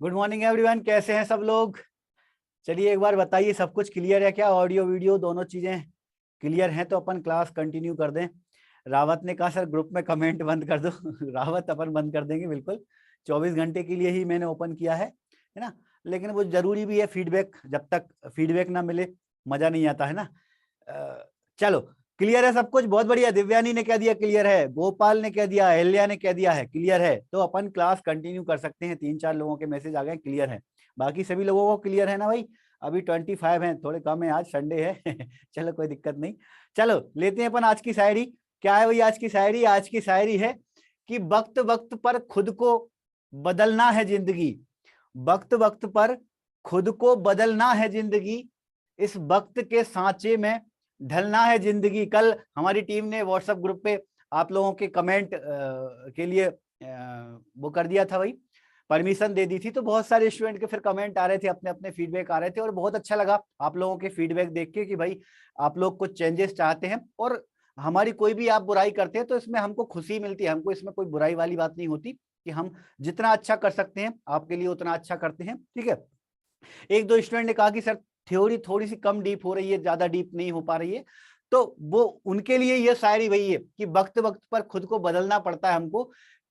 Good morning everyone, कैसे हैं सब लोग। चलिए एक बार बताइए, सब कुछ क्लियर है क्या? ऑडियो वीडियो दोनों चीजें क्लियर हैं तो अपन क्लास कंटिन्यू कर दें। रावत ने कहा सर ग्रुप में कमेंट बंद कर दो। रावत अपन बंद कर देंगे बिल्कुल। 24 घंटे के लिए ही मैंने ओपन किया है ना। लेकिन वो जरूरी भी है, फीडबैक जब तक फीडबैक ना मिले मजा नहीं आता है ना। चलो क्लियर है सब कुछ, बहुत बढ़िया। दिव्यानी ने कह दिया क्लियर है, गोपाल ने कह दिया, अहल्या ने कह दिया है क्लियर है, तो अपन क्लास कंटिन्यू कर सकते हैं। 3-4 लोगों के मैसेज आ गए क्लियर है। बाकी सभी लोगों को क्लियर है ना भाई? अभी 25 हैं, थोड़े कम है, आज संडे है। चलो कोई दिक्कत नहीं। चलो लेते हैं अपन आज की शायरी। क्या है भाई आज की शायरी? आज की शायरी है कि वक्त वक्त पर खुद को बदलना है जिंदगी। वक्त वक्त पर खुद को बदलना है जिंदगी, इस वक्त के सांचे में ढलना है जिंदगी। कल हमारी टीम ने व्हाट्सएप ग्रुप पे आप लोगों के कमेंट के लिए वो कर दिया था भाई, परमिशन दे दी थी, तो बहुत सारे स्टूडेंट के फिर कमेंट आ रहे थे, अपने अपने फीडबैक आ रहे थे, और बहुत अच्छा लगा आप लोगों के फीडबैक देख के कि भाई आप लोग कुछ चेंजेस चाहते हैं, और हमारी कोई भी आप बुराई करते हैं तो इसमें हमको खुशी मिलती है। हमको इसमें कोई बुराई वाली बात नहीं होती कि हम जितना अच्छा कर सकते हैं आपके लिए उतना अच्छा करते हैं, ठीक है। एक दो स्टूडेंट ने कहा कि सर थ्योरी थोड़ी सी कम डीप हो रही है, ज्यादा डीप नहीं हो पा रही है, तो वो उनके लिए ये शायरी वही है कि वक्त वक्त पर खुद को बदलना पड़ता है हमको।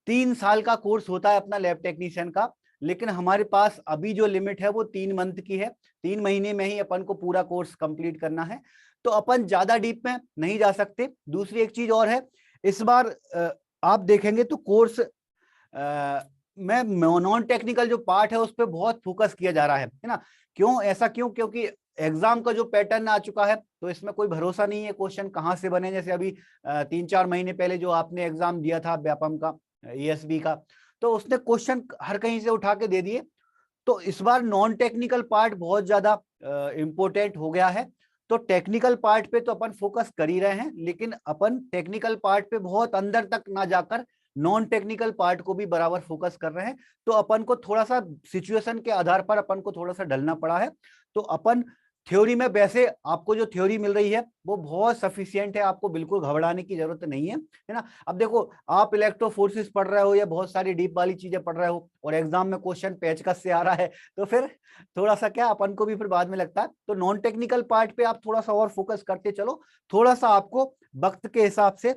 3 साल का कोर्स होता है अपना लैब टेक्नीशियन का, लेकिन हमारे पास अभी जो लिमिट है वो 3 मंथ की है। 3 महीने में ही अपन को पूरा कोर्स कंप्लीट करना है, तो अपन ज्यादा डीप में नहीं जा सकते। दूसरी एक चीज और है, इस बार आप देखेंगे तो कोर्स में नॉन टेक्निकल जो पार्ट है उस पर बहुत फोकस किया जा रहा है ना। क्यों ऐसा? क्योंकि एग्जाम का जो पैटर्न आ चुका है, तो इसमें कोई भरोसा नहीं है क्वेश्चन कहाँ से बने। जैसे अभी 3-4 महीने पहले जो आपने एग्जाम दिया था व्यापम का, ESB का, तो उसने क्वेश्चन हर कहीं से उठा के दे दिए। तो इस बार नॉन टेक्निकल पार्ट बहुत ज्यादा इंपॉर्टेंट हो गया है। तो टेक्निकल पार्ट पे तो अपन फोकस कर ही रहे हैं, लेकिन अपन टेक्निकल पार्ट पे बहुत अंदर तक ना जाकर नॉन टेक्निकल पार्ट को भी बराबर फोकस कर रहे हैं। तो अपन को थोड़ा सा सिचुएशन के आधार पर अपन को थोड़ा सा ढलना पड़ा है। तो अपन थ्योरी में, वैसे आपको जो थ्योरी मिल रही है वो बहुत सफिशियंट है, आपको बिल्कुल घबराने की जरूरत नहीं है ना। अब देखो, आप इलेक्ट्रो फोर्सेस पढ़ रहे हो या बहुत सारी डीप वाली चीजें पढ़ रहे हो, और एग्जाम में क्वेश्चन पेचकस से आ रहा है, तो फिर थोड़ा सा क्या अपन को भी फिर बाद में लगता है। तो नॉन टेक्निकल पार्ट पे आप थोड़ा सा और फोकस करते चलो। थोड़ा सा आपको वक्त के हिसाब से,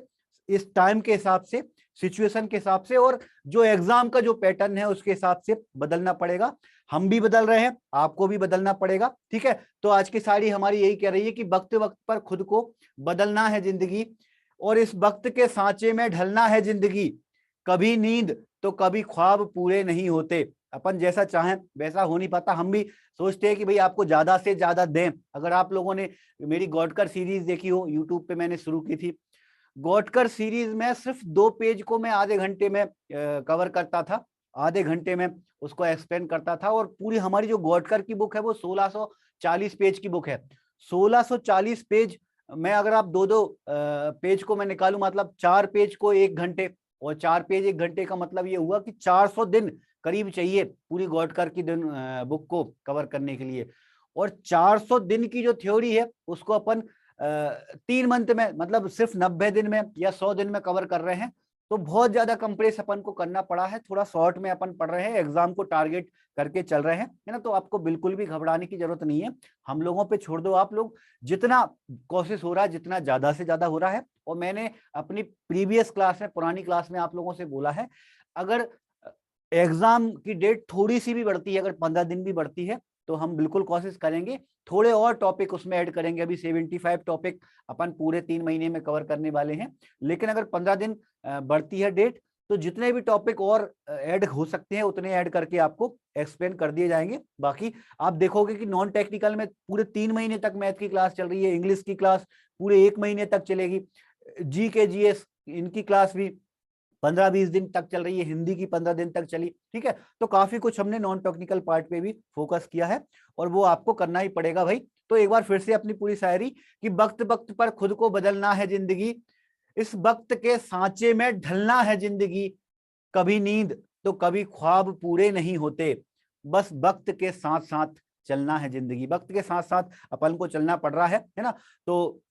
इस टाइम के हिसाब से, सिचुएशन के हिसाब से, और जो एग्जाम का जो पैटर्न है उसके हिसाब से बदलना पड़ेगा। हम भी बदल रहे हैं, आपको भी बदलना पड़ेगा, ठीक है। तो आज की साड़ी हमारी यही कह रही है कि वक्त वक्त पर खुद को बदलना है जिंदगी, और इस वक्त के सांचे में ढलना है जिंदगी। कभी नींद तो कभी ख्वाब पूरे नहीं होते। अपन जैसा चाहें वैसा हो नहीं पाता। हम भी सोचते हैं कि भाई आपको ज्यादा से ज्यादा दें। अगर आप लोगों ने मेरी गॉडकर सीरीज देखी हो, यूट्यूब पे मैंने शुरू की थी, गॉडकर सीरीज में सिर्फ 2 पेज को मैं आधे घंटे में कवर करता था, आधे घंटे में उसको एक्सप्लेन करता था। और पूरी हमारी जो गॉडकर की बुक है वो 1640 पेज की बुक है। 1640 पेज में अगर आप 2-2 पेज को मैं निकालू, मतलब 4 पेज को 1 घंटे, और 4 पेज 1 घंटे का मतलब ये हुआ कि 400 दिन करीब चाहिए पूरी गॉडकर की दिन बुक को कवर करने के लिए। और 400 दिन की जो थ्योरी है उसको अपन 3 मंथ में, मतलब सिर्फ 90 दिन में या 100 दिन में कवर कर रहे हैं। तो बहुत ज्यादा कंप्रेस अपन को करना पड़ा है, थोड़ा शॉर्ट में अपन पढ़ रहे हैं, एग्जाम को टारगेट करके चल रहे हैं, है ना। तो आपको बिल्कुल भी घबराने की जरूरत नहीं है, हम लोगों पे छोड़ दो। आप लोग जितना कोशिश हो रहा है, जितना ज्यादा से ज्यादा हो रहा है, और मैंने अपनी प्रीवियस क्लास में, पुरानी क्लास में आप लोगों से बोला है, अगर एग्जाम की डेट थोड़ी सी भी बढ़ती है, अगर 15 दिन भी बढ़ती है, तो हम बिल्कुल कोशिश करेंगे थोड़े और टॉपिक उसमें ऐड करेंगे। अभी 75 टॉपिक अपन पूरे 3 महीने में कवर करने वाले हैं, लेकिन अगर 15 दिन बढ़ती है डेट, तो जितने भी टॉपिक और ऐड हो सकते हैं उतने ऐड करके आपको एक्सप्लेन कर दिए जाएंगे। बाकी आप देखोगे कि नॉन टेक्निकल में पूरे 3 महीने तक मैथ की क्लास चल रही है, इंग्लिश की क्लास पूरे 1 महीने तक चलेगी, GK GS इनकी क्लास भी 15-20 दिन तक चल रही है, हिंदी की 15 दिन तक चली, ठीक है। तो काफी कुछ हमने नॉन टेक्निकल पार्ट पे भी फोकस किया है, और वो आपको करना ही पड़ेगा भाई। तो एक बार फिर से अपनी पूरी शायरी कि वक्त वक्त पर खुद को बदलना है जिंदगी, इस वक्त के सांचे में ढलना है जिंदगी। कभी नींद तो कभी ख्वाब पूरे नहीं होते, बस वक्त के साथ साथ चलना है जिंदगी। वक्त के साथ साथ अपन को चलना पड़ रहा है ना। तो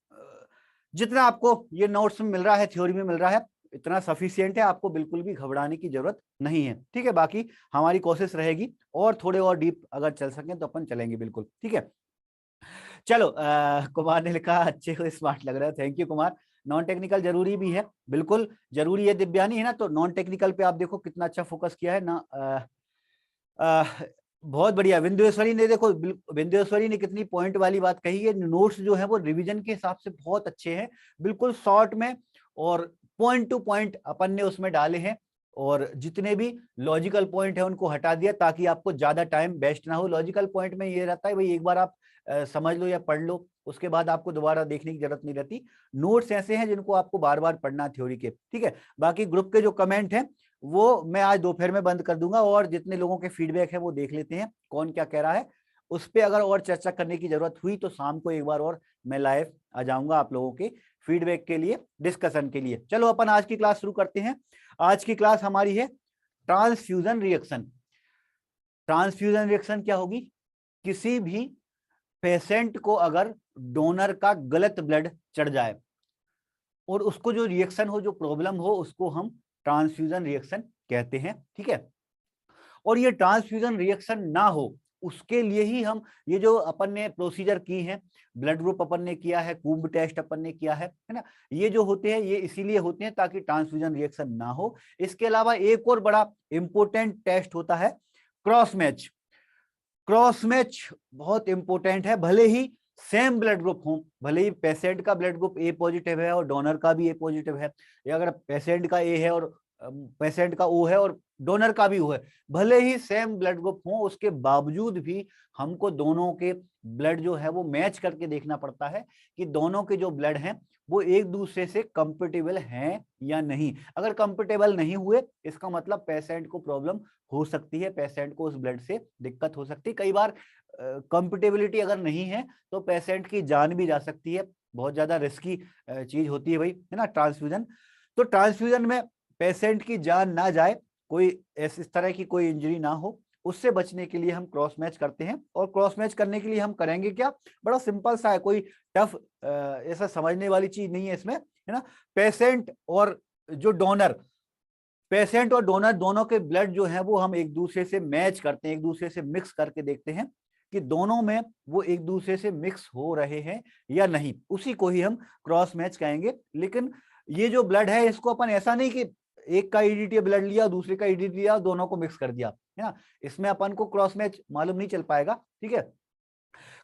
जितना आपको ये नोट्स में मिल रहा है, थ्योरी में मिल रहा है, इतना सफिशियंट है, आपको बिल्कुल भी घबराने की जरूरत नहीं है। ठीक है, बाकी हमारी कोशिश रहेगी और थोड़े और डीप अगर चल सकें तो अपन चलेंगे बिल्कुल। ठीक है, चलो कुमार ने लिखा अच्छे को स्मार्ट लग रहा है, thank you Kumar. Non technical जरूरी भी है, बिल्कुल जरूरी है दिव्यानी, है ना। तो नॉन टेक्निकल पे आप देखो कितना अच्छा फोकस किया है ना। बहुत बढ़िया। विंध्येश्वरी ने देखो, विंध्येश्वरी ने कितनी पॉइंट वाली बात कही है। नोट्स जो है वो रिवीजन के हिसाब से बहुत अच्छे हैं, बिल्कुल शॉर्ट में और पॉइंट टू पॉइंट अपन ने उसमें डाले हैं, और जितने भी लॉजिकल पॉइंट है उनको हटा दिया ताकि आपको ज्यादा टाइम वेस्ट ना हो। लॉजिकल पॉइंट में ये रहता है भाई, एक बार आप समझ लो या पढ़ लो, उसके बाद आपको दोबारा देखने की जरूरत नहीं रहती। नोट्स ऐसे हैं जिनको आपको बार बार पढ़ना थ्योरी के। ठीक है, बाकी ग्रुप के जो कमेंट हैं वो मैं आज दोपहर में बंद कर दूंगा, और जितने लोगों के फीडबैक है वो देख लेते हैं कौन क्या कह रहा है। उस पर अगर और चर्चा करने की जरूरत हुई तो शाम को एक बार और मैं लाइव आ जाऊंगा आप लोगों के फीडबैक के लिए, डिस्कशन के लिए। चलो अपन आज की क्लास शुरू करते हैं। आज की क्लास हमारी है ट्रांसफ्यूजन रिएक्शन। ट्रांसफ्यूजन रिएक्शन क्या होगी? किसी भी पेशेंट को अगर डोनर का गलत ब्लड चढ़ जाए और उसको जो रिएक्शन हो, जो प्रॉब्लम हो, उसको हम ट्रांसफ्यूजन रिएक्शन कहते हैं। ठीक है, और ये ट्रांसफ्यूजन रिएक्शन ना हो उसके लिए ही हम ये जो अपन ने प्रोसीजर की है, ब्लड ग्रुप अपन ने किया है, कूम्ब टेस्ट अपन ने किया है ना, ये जो होते हैं ये इसीलिए होते हैं ताकि ट्रांसफ्यूजन रिएक्शन ना हो। इसके अलावा एक और बड़ा इंपॉर्टेंट टेस्ट होता है क्रॉस मैच। क्रॉस मैच बहुत इंपॉर्टेंट है। भले ही सेम ब्लड ग्रुप हो, भले ही पेशेंट का ब्लड ग्रुप ए पॉजिटिव है और डोनर का भी ए पॉजिटिव है, या अगर पेशेंट का ए है और पेशेंट का ओ है और डोनर का भी ओ है, भले ही सेम ब्लड ग्रुप हो, उसके बावजूद भी हमको दोनों के ब्लड जो है वो मैच करके देखना पड़ता है कि दोनों के जो ब्लड हैं वो एक दूसरे से कंपेटेबल हैं या नहीं। अगर कंपेटेबल नहीं हुए इसका मतलब पेशेंट को प्रॉब्लम हो सकती है, पेशेंट को उस ब्लड से दिक्कत हो सकती है। कई बार कंपेटेबिलिटी अगर नहीं है तो पेशेंट की जान भी जा सकती है, बहुत ज्यादा रिस्की चीज होती है भाई, है ना ट्रांसफ्यूजन। तो ट्रांसफ्यूजन में पेशेंट की जान ना जाए, कोई इस तरह की कोई इंजरी ना हो, उससे बचने के लिए हम क्रॉस मैच करते हैं। और क्रॉस मैच करने के लिए हम करेंगे क्या? बड़ा सिंपल सा है, कोई टफ ऐसा समझने वाली चीज नहीं है इसमें, है ना। पेशेंट और जो डोनर, पेशेंट और डोनर दोनों के ब्लड जो है वो हम एक दूसरे से मैच करते हैं, एक दूसरे से मिक्स करके देखते हैं कि दोनों में वो एक दूसरे से मिक्स हो रहे हैं या नहीं। उसी को ही हम क्रॉस मैच कहेंगे। लेकिन ये जो ब्लड है इसको अपन ऐसा नहीं कि एक का ईडीटी ब्लड लिया, दूसरे का ईडीटी लिया, दोनों को मिक्स कर दिया, है ना। इसमें अपन को क्रॉस मैच मालूम नहीं चल पाएगा। ठीक है,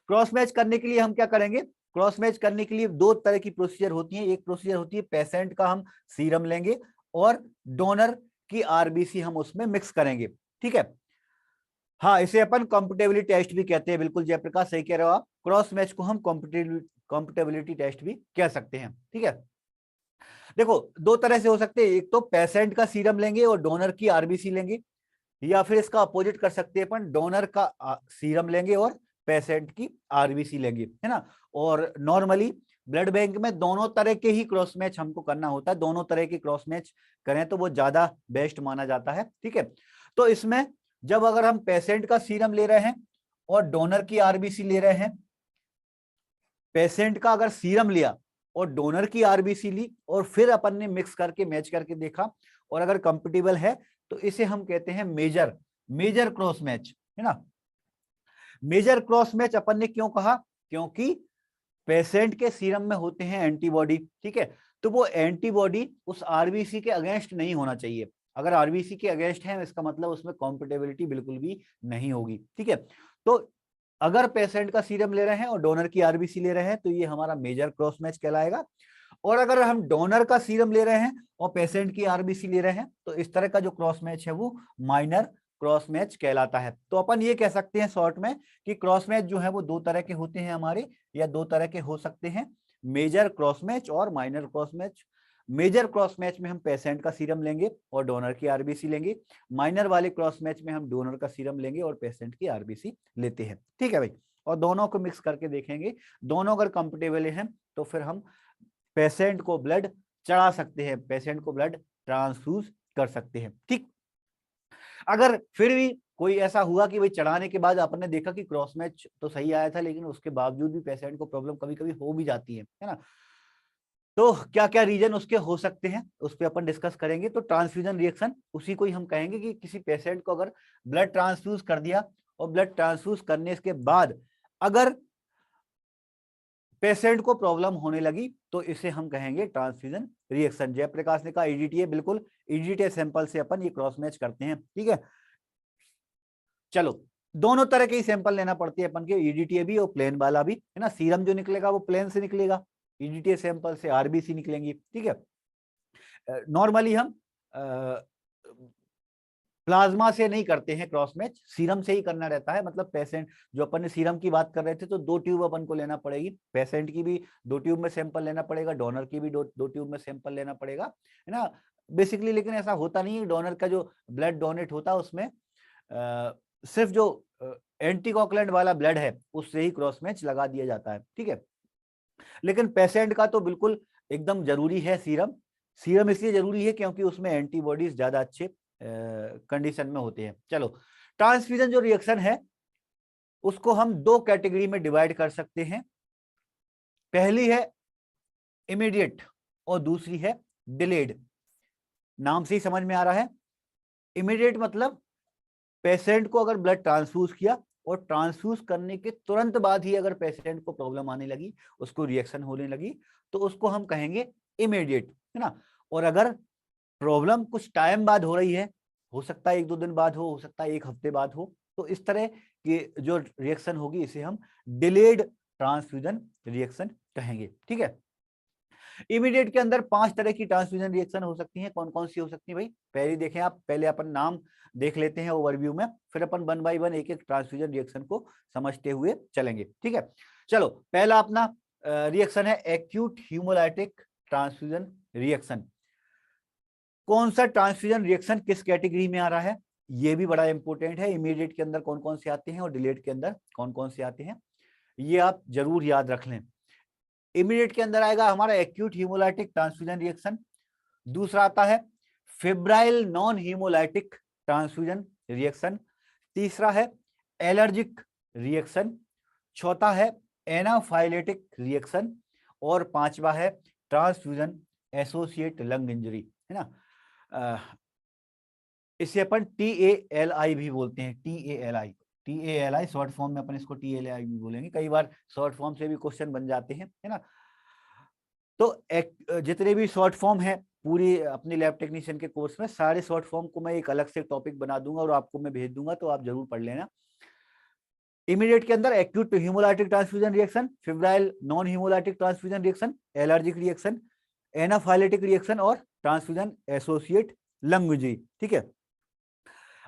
क्रॉस मैच करने के लिए हम क्या करेंगे? क्रॉस मैच करने के लिए दो तरह की प्रोसीजर होती है। एक प्रोसीजर होती है पेशेंट का हम सीरम लेंगे और डोनर की आरबीसी हम उसमें मिक्स करेंगे। ठीक है, हाँ, इसे अपन कॉम्पिटेबिलिटी टेस्ट भी कहते हैं। बिल्कुल जयप्रकाश सही कह रहे हो आप, क्रॉस मैच को हम कॉम्पिटेबिलिटी टेस्ट भी कह सकते हैं। ठीक है, देखो दो तरह से हो सकते हैं, एक तो पेशेंट का सीरम लेंगे और डोनर की आरबीसी लेंगे, या फिर इसका अपोजिट कर सकते हैं अपन, डोनर का सीरम लेंगे और पेशेंट की आरबीसी लेंगे, है ना। और नॉर्मली ब्लड बैंक में दोनों तरह के ही क्रॉस मैच हमको करना होता है। दोनों तरह के क्रॉस मैच करें तो वो ज्यादा बेस्ट माना जाता है। ठीक है, तो इसमें जब अगर हम पेशेंट का सीरम ले रहे हैं और डोनर की आरबीसी ले रहे हैं, पेशेंट का अगर सीरम लिया और डोनर की आरबीसी ली और फिर अपन ने मिक्स करके मैच करके देखा और अगर कंपेटेबल है तो इसे हम कहते हैं मेजर क्रॉस मैच, है ना। मेजर क्रॉस मैच अपन ने क्यों कहा? क्योंकि पेशेंट के सीरम में होते हैं एंटीबॉडी। ठीक है, तो वो एंटीबॉडी उस आरबीसी के अगेंस्ट नहीं होना चाहिए। अगर आरबीसी के अगेंस्ट है इसका मतलब उसमें कॉम्पेटेबिलिटी बिल्कुल भी नहीं होगी। ठीक है, तो अगर पेशेंट का सीरम ले रहे हैं और डोनर की आरबीसी ले रहे हैं तो ये हमारा मेजर क्रॉस मैच कहलाएगा। और अगर हम डोनर का सीरम ले रहे हैं और पेशेंट की आरबीसी ले रहे हैं तो इस तरह का जो क्रॉस मैच है वो माइनर क्रॉस मैच कहलाता है। तो अपन ये कह सकते हैं शॉर्ट में कि क्रॉस मैच जो है वो दो तरह के होते हैं हमारे, या दो तरह के हो सकते हैं, मेजर क्रॉस मैच और minor cross match. Major cross match में हम पेशेंट का सीरम लेंगे और डोनर की आरबीसी लेंगे। माइनर वाले क्रॉस मैच में हम डोनर का सीरम लेंगे और पेशेंट की आरबीसी लेते हैं। ठीक है भाई, और दोनों को मिक्स करके देखेंगे, दोनों अगर कंफर्टेबल हैं तो फिर हम पेशेंट को ब्लड चढ़ा सकते हैं, पेशेंट को ब्लड ट्रांसफ्यूज कर सकते हैं। ठीक, अगर फिर भी कोई ऐसा हुआ कि भाई चढ़ाने के बाद आपने देखा कि क्रॉस मैच तो सही आया था लेकिन उसके बावजूद भी पेशेंट को प्रॉब्लम कभी कभी हो भी जाती है ना, तो क्या क्या रीजन उसके हो सकते हैं उस पर अपन डिस्कस करेंगे। तो ट्रांसफ्यूजन रिएक्शन उसी को ही हम कहेंगे कि किसी पेशेंट को अगर ब्लड ट्रांसफ्यूज कर दिया और ब्लड ट्रांसफ्यूज करने के बाद अगर पेशेंट को प्रॉब्लम होने लगी तो इसे हम कहेंगे ट्रांसफ्यूजन रिएक्शन। जयप्रकाश ने कहा ईडीटीए, बिल्कुल ईडीटीए सैंपल से अपन ये क्रॉस मैच करते हैं, ठीक है। चलो, दोनों तरह के ही सैंपल लेना पड़ती है अपन के, ईडीटीए भी और प्लेन वाला भी, है ना। सीरम जो निकलेगा वो प्लेन से निकलेगा, ईडीटीए सैंपल से आरबीसी निकलेंगी, ठीक है। नॉर्मली हम प्लाज्मा से नहीं करते हैं क्रॉस मैच, सीरम से ही करना रहता है। मतलब पेशेंट, जो अपन ने सीरम की बात कर रहे थे, तो 2 ट्यूब अपन को लेना पड़ेगी, पेशेंट की भी 2 ट्यूब में सैंपल लेना पड़ेगा, डोनर की भी 2 ट्यूब में सैंपल लेना पड़ेगा, है ना बेसिकली। लेकिन ऐसा होता नहीं है, डोनर का जो ब्लड डोनेट होता है उसमें सिर्फ जो एंटीकोगुलेंट वाला ब्लड है उससे ही क्रॉस मैच लगा दिया जाता है, ठीक है। लेकिन पेशेंट का तो बिल्कुल एकदम जरूरी है सीरम। सीरम इसलिए जरूरी है क्योंकि उसमें एंटीबॉडीज ज्यादा अच्छे कंडीशन में होते हैं। चलो, ट्रांसफ्यूजन जो रिएक्शन है उसको हम 2 कैटेगरी में डिवाइड कर सकते हैं। पहली है इमीडिएट और दूसरी है डिलेड। नाम से ही समझ में आ रहा है, इमीडिएट मतलब पेशेंट को अगर ब्लड ट्रांसफ्यूज किया और ट्रांसफ्यूज करने के तुरंत बाद ही अगर पेशेंट को प्रॉब्लम आने लगी, उसको रिएक्शन होने लगी, तो उसको हम कहेंगे इमीडिएट, है ना। और अगर प्रॉब्लम कुछ टाइम बाद हो रही है, हो सकता है 1-2 दिन बाद हो सकता है 1 हफ्ते बाद हो, तो इस तरह की जो रिएक्शन होगी इसे हम डिलेड ट्रांसफ्यूजन रिएक्शन कहेंगे, ठीक है। इमीडिएट के अंदर 5 तरह की ट्रांसफ्यूजन रिएक्शन हो सकती हैं। कौन कौन सी हो सकती है भाई, पहले देखें आप, पहले अपन नाम देख लेते हैं ओवरव्यू में, फिर अपन 1 बाय 1 एक एक ट्रांसफ्यूजन रिएक्शन को समझते हुए चलेंगे, ठीक है। चलो, पहला अपना रिएक्शन है एक्यूट हीमोलाइटिक ट्रांसफ्यूजन रिएक्शन। कौन सा ट्रांसफ्यूजन रिएक्शन किस कैटेगरी में आ रहा है, ये भी बड़ा इंपॉर्टेंट है। इमीडिएट के अंदर कौन कौन से आते हैं और डिलेड के अंदर कौन कौन से आते हैं, ये आप जरूर याद रख लें। इमीडिएट के अंदर आएगा हमारा एक्यूट हीमोलाइटिक ट्रांसफ्यूजन रिएक्शन। दूसरा आता है febrile non haemolytic transfusion reaction. तीसरा है एलर्जिक रिएक्शन। चौथा है एनाफाइलेटिक रिएक्शन। और पांचवा है ट्रांसफ्यूजन एसोसिएट लंग इंजरी, है ना। इसे अपन TALI भी बोलते हैं, TALI शॉर्ट फॉर्म में अपन इसको TALI भी बोलेंगे। कई बार शॉर्ट फॉर्म से भी क्वेश्चन बन जाते हैं, है ना। तो जितने भी शॉर्ट फॉर्म है पूरी अपनी लैब टेक्नीशियन के कोर्स में, सारे शॉर्ट फॉर्म को मैं एक अलग से टॉपिक बना दूंगा और आपको मैं भेज दूंगा, तो आप जरूर पढ़ लेना। इमीडिएट के अंदर acute haemolytic transfusion reaction, febrile non haemolytic transfusion reaction, allergic reaction, anaphylactic reaction और ट्रांसफ्यूजन एसोसिएट लंग इंजरी, ठीक है।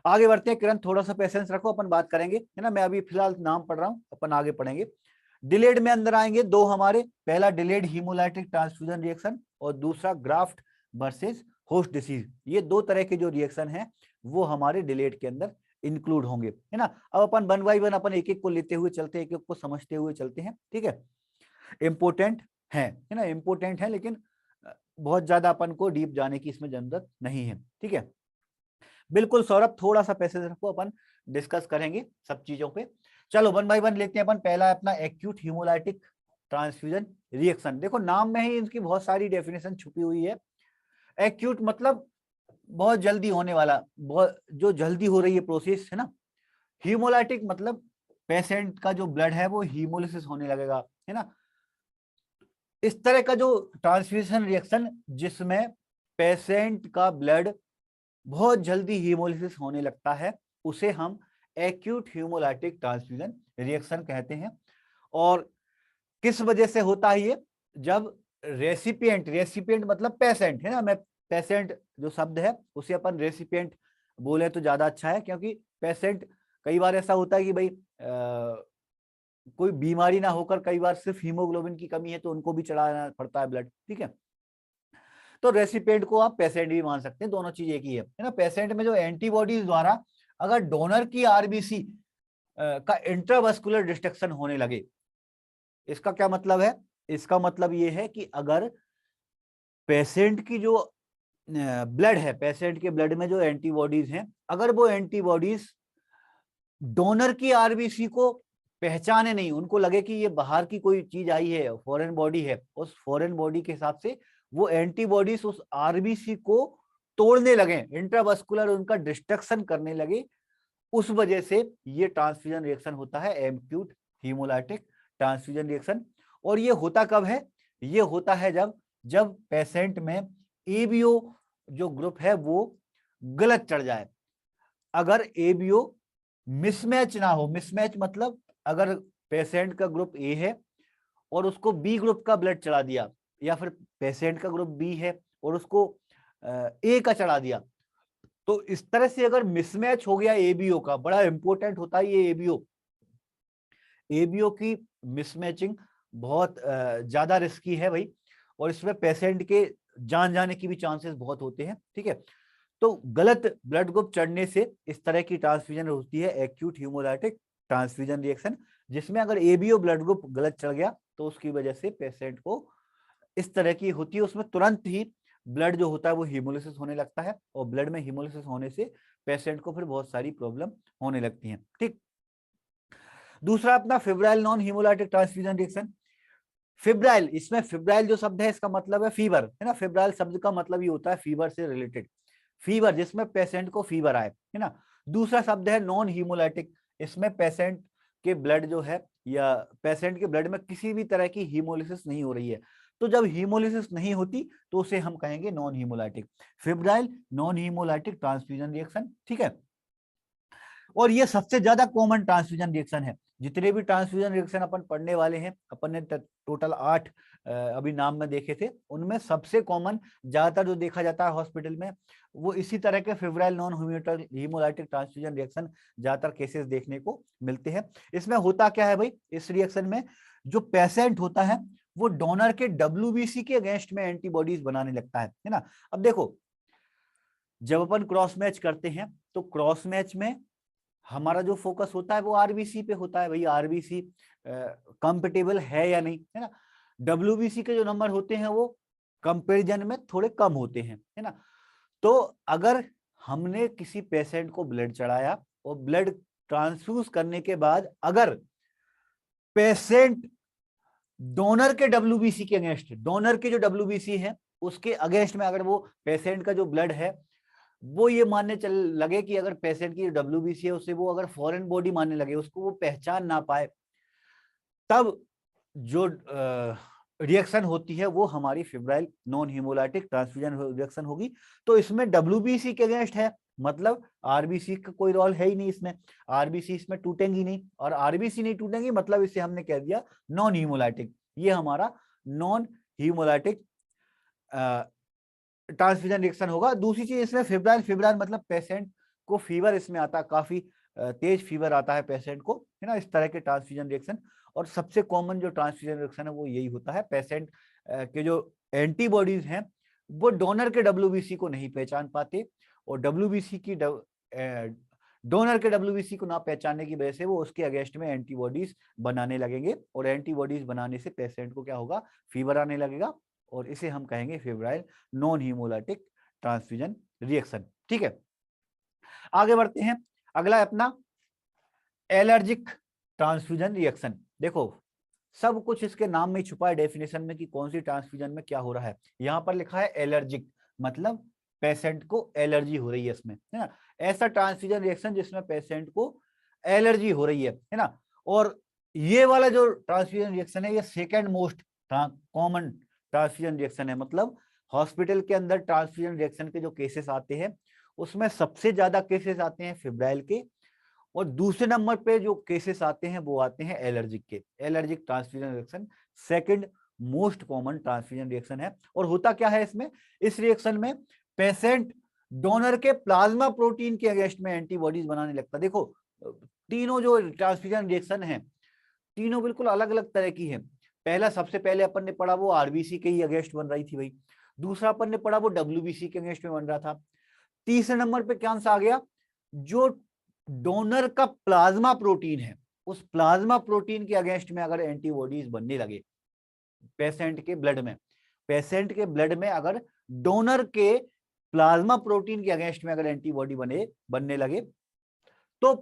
आगे बढ़ते हैं किरण, थोड़ा सा पेशेंस रखो, अपन बात करेंगे, है ना। मैं अभी फिलहाल नाम पढ़ रहा हूं, अपन आगे पढ़ेंगे। डिलेड में अंदर आएंगे 2 हमारे, पहला डिलेड हीमोलाइटिक ट्रांसफ्यूजन रिएक्शन और दूसरा ग्राफ्ट वर्सेस होस्ट डिसीज। ये 2 तरह के जो रिएक्शन है वो हमारे डिलेड के अंदर इंक्लूड होंगे, है ना। अब अपन 1 बाय 1 अपन एक एक को लेते हुए चलते हैं, एक एक को समझते हुए चलते हैं, ठीक है। इंपोर्टेंट है ना, इंपोर्टेंट है, लेकिन बहुत ज्यादा अपन को डीप जाने की इसमें जरूरत नहीं है, ठीक है। बिल्कुल सौरभ, थोड़ा सा पैसेज रखो, अपन डिस्कस करेंगे सब चीजों पे। चलो 1 बाय 1 लेते हैं अपन। पहला है अपना एक्यूट हीमोलाइटिक ट्रांसफ्यूजन रिएक्शन। देखो नाम में ही इनकी बहुत सारी डेफिनेशन छुपी हुई है। एक्यूट मतलब बहुत जल्दी होने वाला, बहुत जो जल्दी हो रही है प्रोसेस, है ना। हीमोलाइटिक मतलब पेशेंट का जो ब्लड है वो हीमोलिसिस होने लगेगा, है ना। इस तरह का जो ट्रांसफ्यूजन रिएक्शन जिसमें पेशेंट का ब्लड बहुत जल्दी हीमोलिसिस होने लगता है, उसे हम एक्यूट हीमोलाइटिक ट्रांसफ्यूजन रिएक्शन कहते हैं। और किस वजह से होता है ये, जब रेसिपिएंट मतलब पेशेंट, है ना। मैं पेशेंट जो शब्द है उसे अपन रेसिपिएंट बोले तो ज्यादा अच्छा है, क्योंकि पेशेंट कई बार ऐसा होता है कि भाई कोई बीमारी ना होकर कई बार सिर्फ हीमोग्लोबिन की कमी है तो उनको भी चढ़ाना पड़ता है ब्लड, ठीक है। तो रेसिपिएंट को आप पेशेंट भी मान सकते हैं, दोनों चीज एक ही है ना। पेशेंट में जो एंटीबॉडीज द्वारा अगर डोनर की आरबीसी का इंट्रावास्कुलर डिस्ट्रक्शन होने लगे, इसका क्या मतलब है, इसका मतलब ये है कि अगर पेशेंट की जो ब्लड है, पेशेंट के ब्लड में जो एंटीबॉडीज हैं, अगर वो एंटीबॉडीज डोनर की आरबीसी को पहचाने नहीं, उनको लगे कि ये बाहर की कोई चीज आई है, फॉरेन बॉडी है, उस फॉरेन बॉडी के हिसाब से वो एंटीबॉडीज उस आरबीसी को तोड़ने लगे, इंट्रावास्कुलर उनका डिस्ट्रक्शन करने लगे। उस वजह से ये ट्रांसफ्यूजन रिएक्शन होता है, एक्यूट हीमोलाइटिक ट्रांसफ्यूजन रिएक्शन। और ये होता कब है? ये होता है जब पेशेंट में एबीओ जो ग्रुप है वो गलत चढ़ जाए। अगर एबीओ मिसमैच ना हो, मिसमैच मतलब अगर पेशेंट का ग्रुप ए है और उसको बी ग्रुप का ब्लड चढ़ा दिया, या फिर पेशेंट का ग्रुप बी है और उसको ए का चढ़ा दिया, तो इस तरह से अगर मिसमैच हो गया एबीओ का, बड़ा इंपॉर्टेंट होता है ये एबीओ। एबीओ की मिसमैचिंग बहुत ज्यादा रिस्की है भाई, और इसमें पेशेंट के जान जाने की भी चांसेस बहुत होते हैं। ठीक है, तो गलत ब्लड ग्रुप चढ़ने से इस तरह की ट्रांसफ्यूजन होती है, एक्यूट हीमोलाइटिक ट्रांसफ्यूजन रिएक्शन, जिसमें अगर एबीओ ब्लड ग्रुप गलत चढ़ गया तो उसकी वजह से पेशेंट को इस तरह की होती है। उसमें तुरंत ही ब्लड जो होता है वो हीमोलिसिस होने लगता है, और ब्लड में हीमोलिसिस होने से पेशेंट को फिर बहुत सारी प्रॉब्लम होने लगती हैं। ठीक, दूसरा अपना febrile non haemolytic transfusion reaction. Febrile, इसमें फिब्राइल जो शब्द है इसका मतलब है फीवर, है ना। फिब्राइल शब्द का मतलब ये होता है फीवर से रिलेटेड, फीवर जिसमें पेशेंट को फीवर आए, है ना। दूसरा शब्द है नॉन हीमोलाइटिक, इसमें पेशेंट के ब्लड जो है या पेशेंट के ब्लड में किसी भी तरह की हीमोलिसिस नहीं हो रही है। तो जब हीमोलिसिस नहीं होती तो उसे हम कहेंगे non haemolytic, febrile non haemolytic transfusion reaction. ठीक है, और ये सबसे ज्यादा कॉमन ट्रांसफ्यूजन रिएक्शन है। जितने भी ट्रांसफ्यूजन रिएक्शन अपन पढ़ने वाले हैं, अपन ने टोटल 8 अभी नाम में देखे थे, उनमें सबसे कॉमन ज्यादातर जो देखा जाता है हॉस्पिटल में वो इसी तरह के febrile non haemolytic transfusion reaction ज्यादातर केसेस देखने को मिलते हैं। इसमें होता क्या है भाई, इस रिएक्शन में जो पेशेंट होता है वो डोनर के डब्ल्यूबीसी के अगेंस्ट में एंटीबॉडीज बनाने लगता है ना। अब देखो, जब अपन क्रॉस मैच करते हैं तो क्रॉस मैच में हमारा जो फोकस होता है वो आरबीसी पे होता है भाई, आरबीसी कंपेटेबल है या नहीं, है ना। डब्ल्यूबीसी के जो नंबर होते हैं वो कंपैरिजन में थोड़े कम होते हैं, है ना। तो अगर हमने किसी पेशेंट को ब्लड चढ़ाया और ब्लड ट्रांसफ्यूज करने के बाद अगर पेशेंट डोनर के डब्ल्यूबीसी के अगेंस्ट, डोनर के जो डब्ल्यूबीसी है उसके अगेंस्ट में अगर वो पेशेंट का जो ब्लड है वो ये मानने चल लगे कि अगर पेशेंट की डब्ल्यूबीसी है उसे वो अगर फॉरेन बॉडी मानने लगे, उसको वो पहचान ना पाए, तब जो रिएक्शन होती है वो हमारी febrile non haemolytic transfusion reaction होगी। तो इसमें डब्ल्यूबीसी के अगेंस्ट है, मतलब आरबीसी का कोई रोल है ही नहीं इसमें, आरबीसी इसमें टूटेंगी नहीं, और आरबीसी नहीं टूटेंगी मतलब इसे हमने कह दिया नॉन हीमोलाइटिक। ये हमारा नॉन हीमोलाइटिक ट्रांसफ्यूजन रिएक्शन होगा। दूसरी चीज इसमें फिब्राइल, फिब्राइल मतलब पेशेंट को फीवर इसमें आता है, काफी तेज फीवर आता है पेशेंट को, है ना, इस तरह के ट्रांसफ्यूजन रिएक्शन। और सबसे कॉमन जो ट्रांसफ्यूजन रिएक्शन है वो यही होता है, पेशेंट के जो एंटीबॉडीज हैं वो डोनर के डब्ल्यूबीसी को नहीं पहचान पाते, और डब्ल्यूबीसी की डोनर के डब्ल्यूबीसी को ना पहचानने की वजह से वो उसके अगेंस्ट में एंटीबॉडीज बनाने लगेंगे, और एंटीबॉडीज बनाने से पेशेंट को क्या होगा, फीवर आने लगेगा, और इसे हम कहेंगे febrile non haemolytic transfusion reaction. ठीक है, आगे बढ़ते हैं। अगला है अपना एलर्जिक ट्रांसफ्यूजन रिएक्शन। देखो, सब कुछ इसके नाम में छुपा है, डेफिनेशन में, कि कौन सी ट्रांसफ्यूजन में क्या हो रहा है। यहां पर लिखा है एलर्जिक, मतलब पेशेंट को एलर्जी हो रही है इसमें, है ना। ऐसा ट्रांसफ्यूजन रिएक्शन जिसमें पेशेंट को एलर्जी हो रही है ना। और ये वाला जो ट्रांसफ्यूजन रिएक्शन है ये second most common transfusion reaction है। मतलब हॉस्पिटल के अंदर ट्रांसफ्यूजन रिएक्शन के जो केसेस आते हैं उसमें सबसे ज्यादा केसेस आते हैं फिब्राइल के, और दूसरे नंबर पे जो केसेस आते हैं वो आते हैं एलर्जिक के। Allergic transfusion reaction second most common transfusion reaction है। और होता क्या है इसमें, इस रिएक्शन में पेशेंट डोनर के प्लाज्मा प्रोटीन के अगेंस्ट में एंटीबॉडीज बनाने लगता है। देखो, तीनों जो ट्रांसफ्यूजन रिएक्शन है तीनों बिल्कुल अलग अलग तरह की है। पहला, सबसे पहले अपन ने पढ़ा वो आरबीसी के ही अगेंस्ट बन रही थी भाई। दूसरा अपन ने पढ़ा वो डब्ल्यूबीसी के अगेंस्ट में बन रहा था। तीसरे नंबर पे क्या आंसर आ गया, जो डोनर का प्लाज्मा प्रोटीन है उस प्लाज्मा प्रोटीन के अगेंस्ट में अगर एंटीबॉडीज बनने लगे पेशेंट के ब्लड में, पेशेंट के ब्लड में अगर डोनर के प्लाज्मा प्रोटीन के अगेंस्ट में अगर एंटीबॉडी बनने लगे, तो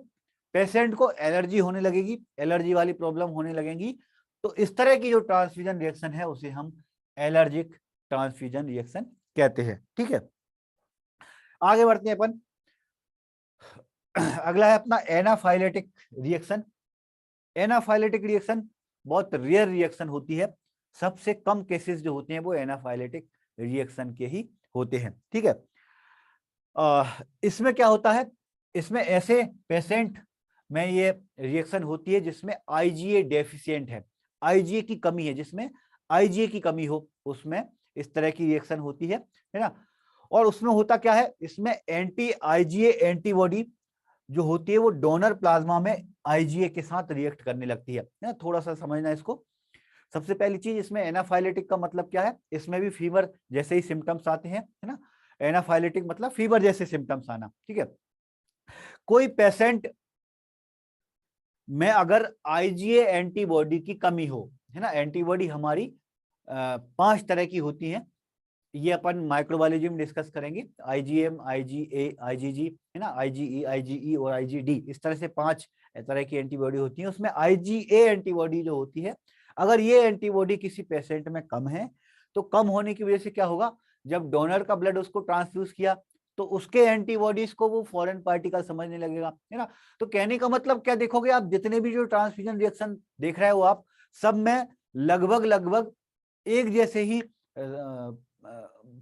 पेशेंट को एलर्जी होने लगेगी, एलर्जी वाली प्रॉब्लम होने लगेगी, तो इस तरह की जो ट्रांसफ्यूजन रिएक्शन है उसे हम एलर्जिक ट्रांसफ्यूजन रिएक्शन कहते हैं। ठीक है, आगे बढ़ते हैं अपन। अगला है अपना एनाफाइलेटिक रिएक्शन। एनाफाइलेटिक रिएक्शन बहुत रेयर रिएक्शन होती है, सबसे कम केसेस जो होते हैं वो एनाफाइलेटिक रिएक्शन के ही होते हैं। ठीक है, इसमें क्या होता है, इसमें ऐसे पेशेंट में ये रिएक्शन होती है जिसमें आईजीए डेफिशिएंट है, आईजीए की कमी है, जिसमें आईजीए की कमी हो उसमें इस तरह की रिएक्शन होती है ना। और उसमें होता क्या है, इसमें एंटी आईजीए एंटीबॉडी जो होती है वो डोनर प्लाज्मा में आईजीए के साथ रिएक्ट करने लगती है ना। थोड़ा सा समझना इसको। सबसे पहली चीज, इसमें एनाफाइलेटिक का मतलब क्या है, इसमें भी फीवर जैसे ही सिम्टम्स आते हैं, है ना। एनाफाइलेटिक मतलब फीवर जैसे सिम्टम्स आना। ठीक है, कोई पेशेंट में अगर आईजीए एंटीबॉडी की कमी हो, है ना, एंटीबॉडी हमारी 5 तरह की होती है, ये अपन माइक्रोबायोलॉजी में डिस्कस करेंगे, आईजीएम, आईजीए, आईजीजी, है ना, आईजीई, आईजीई और आईजीडी, इस तरह से 5 तरह की एंटीबॉडी होती है। उसमें आईजीए एंटीबॉडी जो होती है, अगर ये एंटीबॉडी किसी पेशेंट में कम है, तो कम होने की वजह से क्या होगा, जब डोनर का ब्लड उसको ट्रांसफ्यूज किया तो उसके एंटीबॉडीज को वो फॉरेन पार्टिकल समझने लगेगा, है ना। तो कहने का मतलब क्या, देखोगे आप जितने भी जो ट्रांसफ्यूजन रिएक्शन देख रहे हो आप, सब में लगभग लगभग एक जैसे ही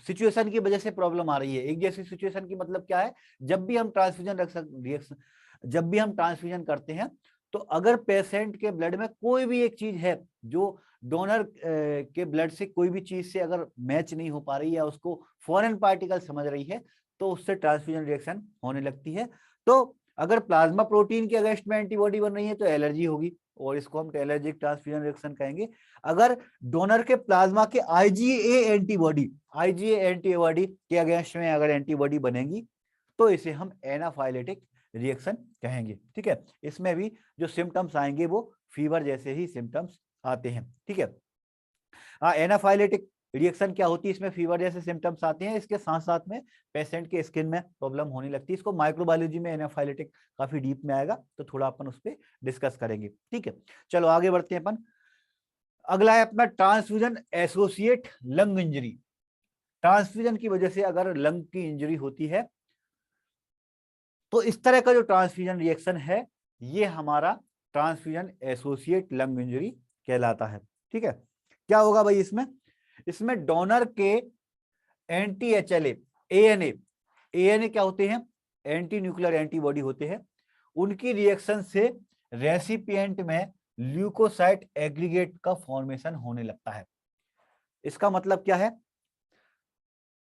सिचुएशन की वजह से प्रॉब्लम आ रही है। एक जैसी सिचुएशन की मतलब क्या है, जब भी हम ट्रांसफ्यूजन करते हैं, तो अगर पेशेंट के ब्लड में कोई भी एक चीज है जो डोनर के ब्लड से कोई भी चीज से अगर मैच नहीं हो पा रही है या उसको फॉरेन पार्टिकल समझ रही है, तो उससे ट्रांसफ्यूजन रिएक्शन होने लगती है। तो अगर प्लाज्मा प्रोटीन के अगेंस्ट में एंटीबॉडी बन रही है तो एलर्जी होगी, और इसको हम एलर्जिक ट्रांसफ्यूजन रिएक्शन कहेंगे। अगर डोनर के प्लाज्मा के आईजीए एंटीबॉडी के अगेंस्ट में अगर एंटीबॉडी बनेगी, तो इसे हम एनाफाइलेटिक रिएक्शन कहेंगे। ठीक है, इसमें भी जो सिम्टम्स आएंगे वो फीवर जैसे ही सिम्टम्स आते हैं। ठीक है, एनाफाइलेटिक रिएक्शन क्या होती है, इसमें फीवर जैसे सिम्टम्स आते हैं, इसके साथ साथ में पेशेंट के स्किन में प्रॉब्लम होने लगती है। इसको माइक्रोबायोलॉजी में एनाफाइलेटिक काफी डीप में आएगा, तो थोड़ा अपन उस पर डिस्कस करेंगे। ठीक है, चलो आगे बढ़ते हैं अपन। अगला है अपना transfusion associate lung injury. Transfusion की वजह से अगर लंग की इंजरी होती है, तो इस तरह का जो ट्रांसफ्यूजन रिएक्शन है ये हमारा ट्रांसफ्यूजन एसोसिएट लंग इंजरी कहलाता है। ठीक है, क्या होगा भाई, इसमें डोनर के एंटी एचएलए, एएनए क्या होते हैं, एंटी न्यूक्लियर एंटीबॉडी होते हैं, उनकी रिएक्शन से रेसिपिएंट में ल्यूकोसाइट एग्रीगेट का फॉर्मेशन होने लगता है। इसका मतलब क्या है,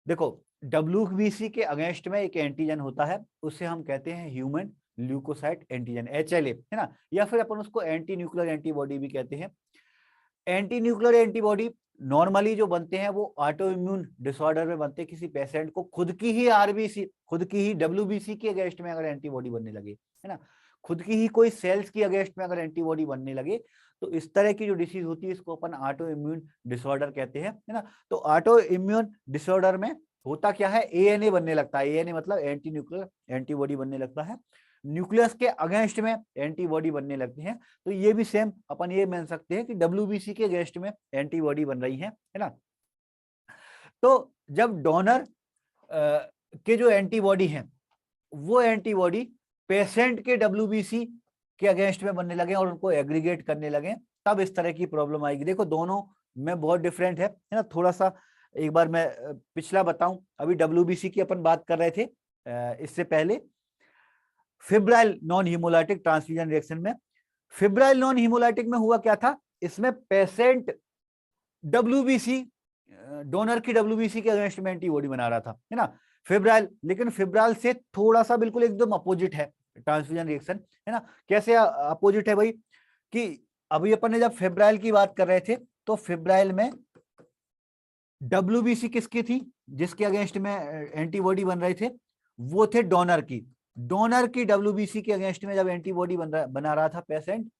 देखो WBC के अगेंस्ट में एक एंटीजन होता है, उसे हम कहते हैं ह्यूमन ल्यूकोसाइट एंटीजन, एचएलए, है ना, या फिर अपन उसको एंटी न्यूक्लियर एंटीबॉडी भी कहते हैं। एंटी न्यूक्लियर एंटीबॉडी नॉर्मली जो बनते हैं वो ऑटो इम्यून डिसऑर्डर में बनते हैं। किसी पेशेंट को खुद की ही आरबीसी, खुद की ही WBC के अगेंस्ट में अगर एंटीबॉडी बनने लगे, है ना, खुद की ही कोई सेल्स की अगेंस्ट में अगर एंटीबॉडी बनने लगे, तो इस तरह की जो डिसीज होती है इसको अपन ऑटो इम्यून डिसऑर्डर कहते हैं, है ना। तो ऑटो इम्यून डिसऑर्डर में होता क्या है, एएनए बनने लगता है, एएनए मतलब एंटी न्यूक्लियर एंटीबॉडी बनने लगता है, न्यूक्लियस के अगेंस्ट में एंटीबॉडी बनने लगती है। तो ये भी सेम अपन ये मान सकते हैं कि WBC के अगेंस्ट में एंटीबॉडी बन रही है ना। तो जब डोनर के जो एंटीबॉडी हैं वो एंटीबॉडी पेशेंट के WBC के अगेंस्ट में बनने लगे और उनको एग्रीगेट करने लगे, तब इस तरह की प्रॉब्लम आएगी। देखो दोनों में बहुत डिफरेंट है ना। थोड़ा सा एक बार मैं पिछला बताऊं, अभी WBC की अपन बात कर रहे थे, इससे पहले febrile non haemolytic transfusion reaction में, फिब्राइल नॉन हीमोलाइटिक में हुआ क्या था, इसमें पेशेंट WBC, डोनर की WBC के अगेंस्ट में एंटीबॉडी बना रहा था, है ना, फिब्राइल, लेकिन फिब्राइल से थोड़ा सा बिल्कुल एकदम अपोजिट है ट्रांसफ्यूजन रिएक्शन, है ना। कैसे अपोजिट है भाई, कि अभी अपन ने जब फिब्राइल की बात कर रहे थे, तो फिब्राइल में WBC किसकी थी, जिसके अगेंस्ट में एंटीबॉडी बन रहे थे, वो थे डोनर की WBC के अगेंस्ट में जब एंटीबॉडी बना रहा था पेशेंट,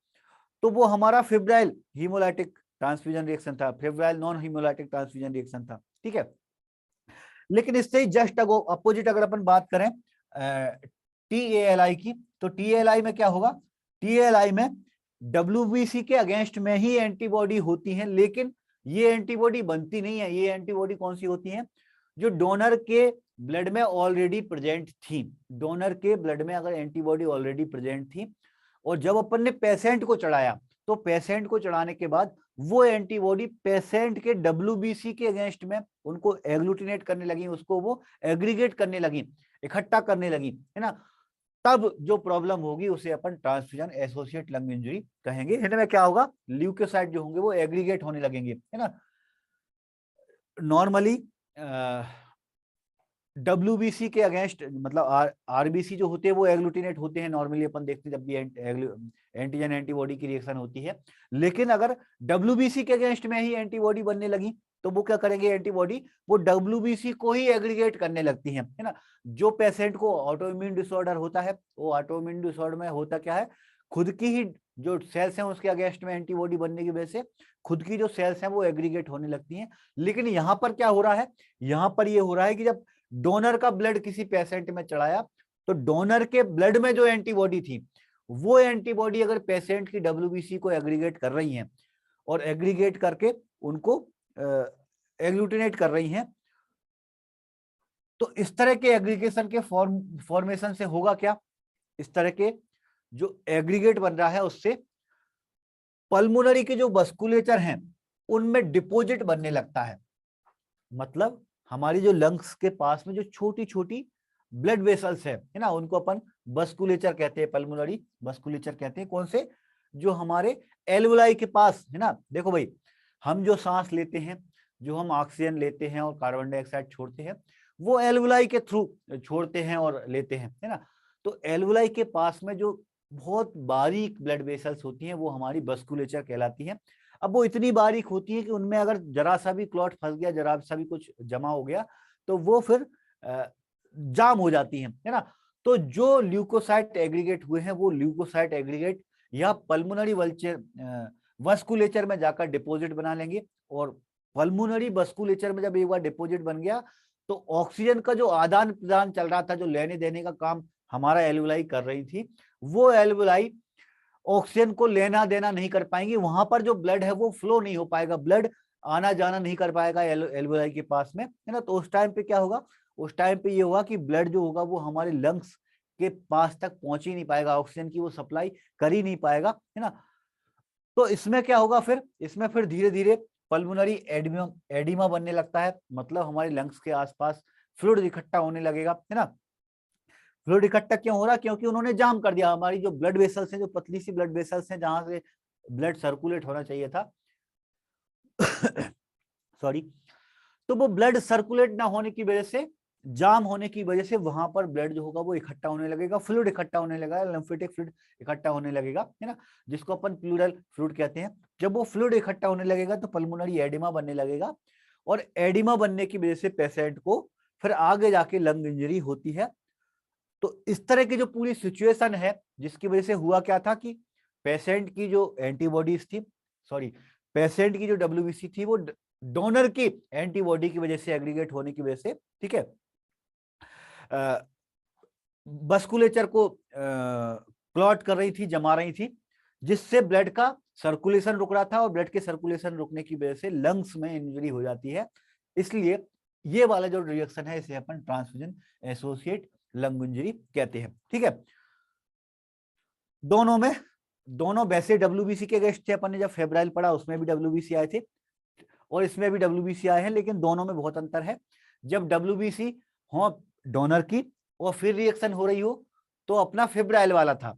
तो वो हमारा फिब्राइल हीमोलाइटिक ट्रांसफ्यूजन रिएक्शन था, febrile non haemolytic transfusion reaction था। ठीक है, लेकिन इससे जस्ट अपोजिट अगर अपन बात करें TALI की, तो टीएलआई में क्या होगा, टीएलआई में डब्ल्यूबीसी के अगेंस्ट में ही एंटीबॉडी होती है, लेकिन ये एंटीबॉडी बनती नहीं है। ये एंटीबॉडी कौन सी होती है, जो डोनर के ब्लड में ऑलरेडी प्रेजेंट थी। डोनर के ब्लड में अगर एंटीबॉडी ऑलरेडी प्रेजेंट थी और जब अपन ने पेशेंट को चढ़ाया, तो पेशेंट को चढ़ाने के बाद वो एंटीबॉडी पेशेंट के डब्ल्यूबीसी के अगेंस्ट में उनको एग्लूटिनेट करने लगी, उसको वो एग्रीगेट करने लगी, इकट्ठा करने लगी, है ना। तब जो प्रॉब्लम होगी उसे अपन ट्रांसफ्यूजन एसोसिएट लंग इंजरी कहेंगे। इनमें क्या होगा, ल्यूकोसाइट जो होंगे वो एग्रीगेट होने लगेंगे, है ना। नॉर्मली डब्ल्यूबीसी के अगेंस्ट मतलब आरबीसी जो होते हैं वो एग्लूटिनेट होते हैं नॉर्मली, अपन देखते हैं जब भी एंटीजन एंटीबॉडी की रिएक्शन होती है। लेकिन अगर डब्ल्यूबीसी के अगेंस्ट में ही एंटीबॉडी बनने लगी तो वो क्या करेंगे, एंटीबॉडी वो डब्ल्यूबीसी को ही एग्रीगेट करने लगती है ना। जो पेशेंट को ऑटोइम्यून डिसऑर्डर होता है, वो ऑटोइम्यून डिसऑर्डर में होता क्या है, खुद की ही जो सेल्स हैं उसके अगेंस्ट में एंटीबॉडी बनने की वजह से खुद की जो सेल्स हैं वो एग्रीगेट होने लगती हैं। लेकिन यहाँ पर क्या हो रहा है, यहाँ पर ये हो रहा है कि जब डोनर का ब्लड किसी पेशेंट में चढ़ाया तो डोनर के ब्लड में जो एंटीबॉडी थी वो एंटीबॉडी अगर पेशेंट की डब्ल्यूबीसी को एग्रीगेट कर रही हैं और एग्रीगेट करके उनको एग्लूटिनेट कर रही हैं, तो इस तरह के एग्रीगेशन के फॉर्मेशन से होगा क्या, इस तरह के जो एग्रीगेट बन रहा है उससे पल्मोनरी के जो वस्कुलेचर हैं उनमें डिपॉजिट बनने लगता है। मतलब हमारी जो लंग्स के पास में जो छोटी छोटी ब्लड वेसल्स है ना, उनको अपन वस्कुलेचर कहते हैं, पल्मोनरी वस्कुलेचर कहते हैं। कौन से, जो हमारे एल्वुलाई के पास है ना। देखो भाई, हम जो सांस लेते हैं, जो हम ऑक्सीजन लेते हैं और कार्बन डाइऑक्साइड छोड़ते हैं, वो एल्वुलाई के थ्रू छोड़ते हैं और लेते हैं, है ना। तो एल्वुलाई के पास में जो बहुत बारीक ब्लड वेसल्स होती हैं वो हमारी वस्कुलेचर कहलाती हैं। अब वो इतनी बारीक होती है कि उनमें अगर जरा सा भी क्लॉट फंस गया, जरा सा भी कुछ जमा हो गया तो वो फिर जाम हो जाती है ना। तो जो ल्यूकोसाइट एग्रीगेट हुए हैं वो ल्यूकोसाइट एग्रीगेट या पल्मोनरी वस्कुलेचर में जाकर डिपॉजिट बना लेंगे। और पल्मोनरी वस्कुलेचर में जब एक बार डिपॉजिट बन गया तो ऑक्सीजन का जो आदान प्रदान चल रहा था, जो लेने देने का काम हमारा एल्वुलाई कर रही थी, वो एल्वुलाई ऑक्सीजन को लेना देना नहीं कर पाएंगी। वहां पर जो ब्लड है वो फ्लो नहीं हो पाएगा, ब्लड आना जाना नहीं कर पाएगा एल्वुलाई के पास में, है ना। तो उस टाइम पे क्या होगा, उस टाइम पे ये होगा कि ब्लड जो होगा वो हमारे लंग्स के पास तक पहुंच ही नहीं पाएगा, ऑक्सीजन की वो सप्लाई कर ही नहीं पाएगा, है ना। तो इसमें क्या होगा, फिर इसमें फिर धीरे धीरे पल्मोनरी एडिमा बनने लगता है। मतलब हमारे लंग्स के आसपास फ्लूइड इकट्ठा होने लगेगा, है ना। फ्लूइड इकट्ठा क्यों हो रहा, क्योंकि उन्होंने जाम कर दिया हमारी जो ब्लड वेसल्स हैं, जो पतली सी ब्लड वेसल्स हैं जहां से ब्लड सर्कुलेट होना चाहिए था सॉरी। तो वो ब्लड सर्कुलेट ना होने की वजह से, जाम होने की वजह से वहां पर ब्लड जो होगा वो इकट्ठा होने लगेगा, फ्लूइड इकट्ठा होने लगेगा, लिम्फेटिक फ्लूइड इकट्ठा होने लगेगा, है ना, जिसको अपन प्लूरल फ्लूइड कहते हैं। जब वो फ्लूइड इकट्ठा होने लगेगा तो पल्मोनरी एडिमा बनने लगेगा और एडिमा बनने की वजह से पेशेंट को फिर आगे जाके लंग इंजरी होती है। तो इस तरह की जो पूरी सिचुएशन है, जिसकी वजह से हुआ क्या था कि पेशेंट की जो एंटीबॉडीज थी, सॉरी, पेशेंट की जो डब्ल्यूबीसी थी वो डोनर की एंटीबॉडी की वजह से एग्रीगेट होने की वजह से, ठीक है, वस्कुलेचर को क्लॉट कर रही थी, जमा रही थी, जिससे ब्लड का सर्कुलेशन रुक रहा था और ब्लड के सर्कुलेशन रुकने की वजह से लंग्स में इंजरी हो जाती है। इसलिए ये वाला जो रिएक्शन है इसे अपन ट्रांसफ्यूजन एसोसिएट लंग इंजरी कहते हैं, ठीक है। दोनों में, दोनों वैसे डब्ल्यूबीसी के अगेंस्ट थे, अपन ने जब फेब्राइल पढ़ा उसमें भी डब्ल्यूबीसी आए थे और इसमें भी डब्ल्यूबीसी आए हैं, लेकिन दोनों में बहुत अंतर है। जब डब्ल्यूबीसी हो डोनर की और फिर रिएक्शन हो रही हो तो अपना फेब्राइल वाला था,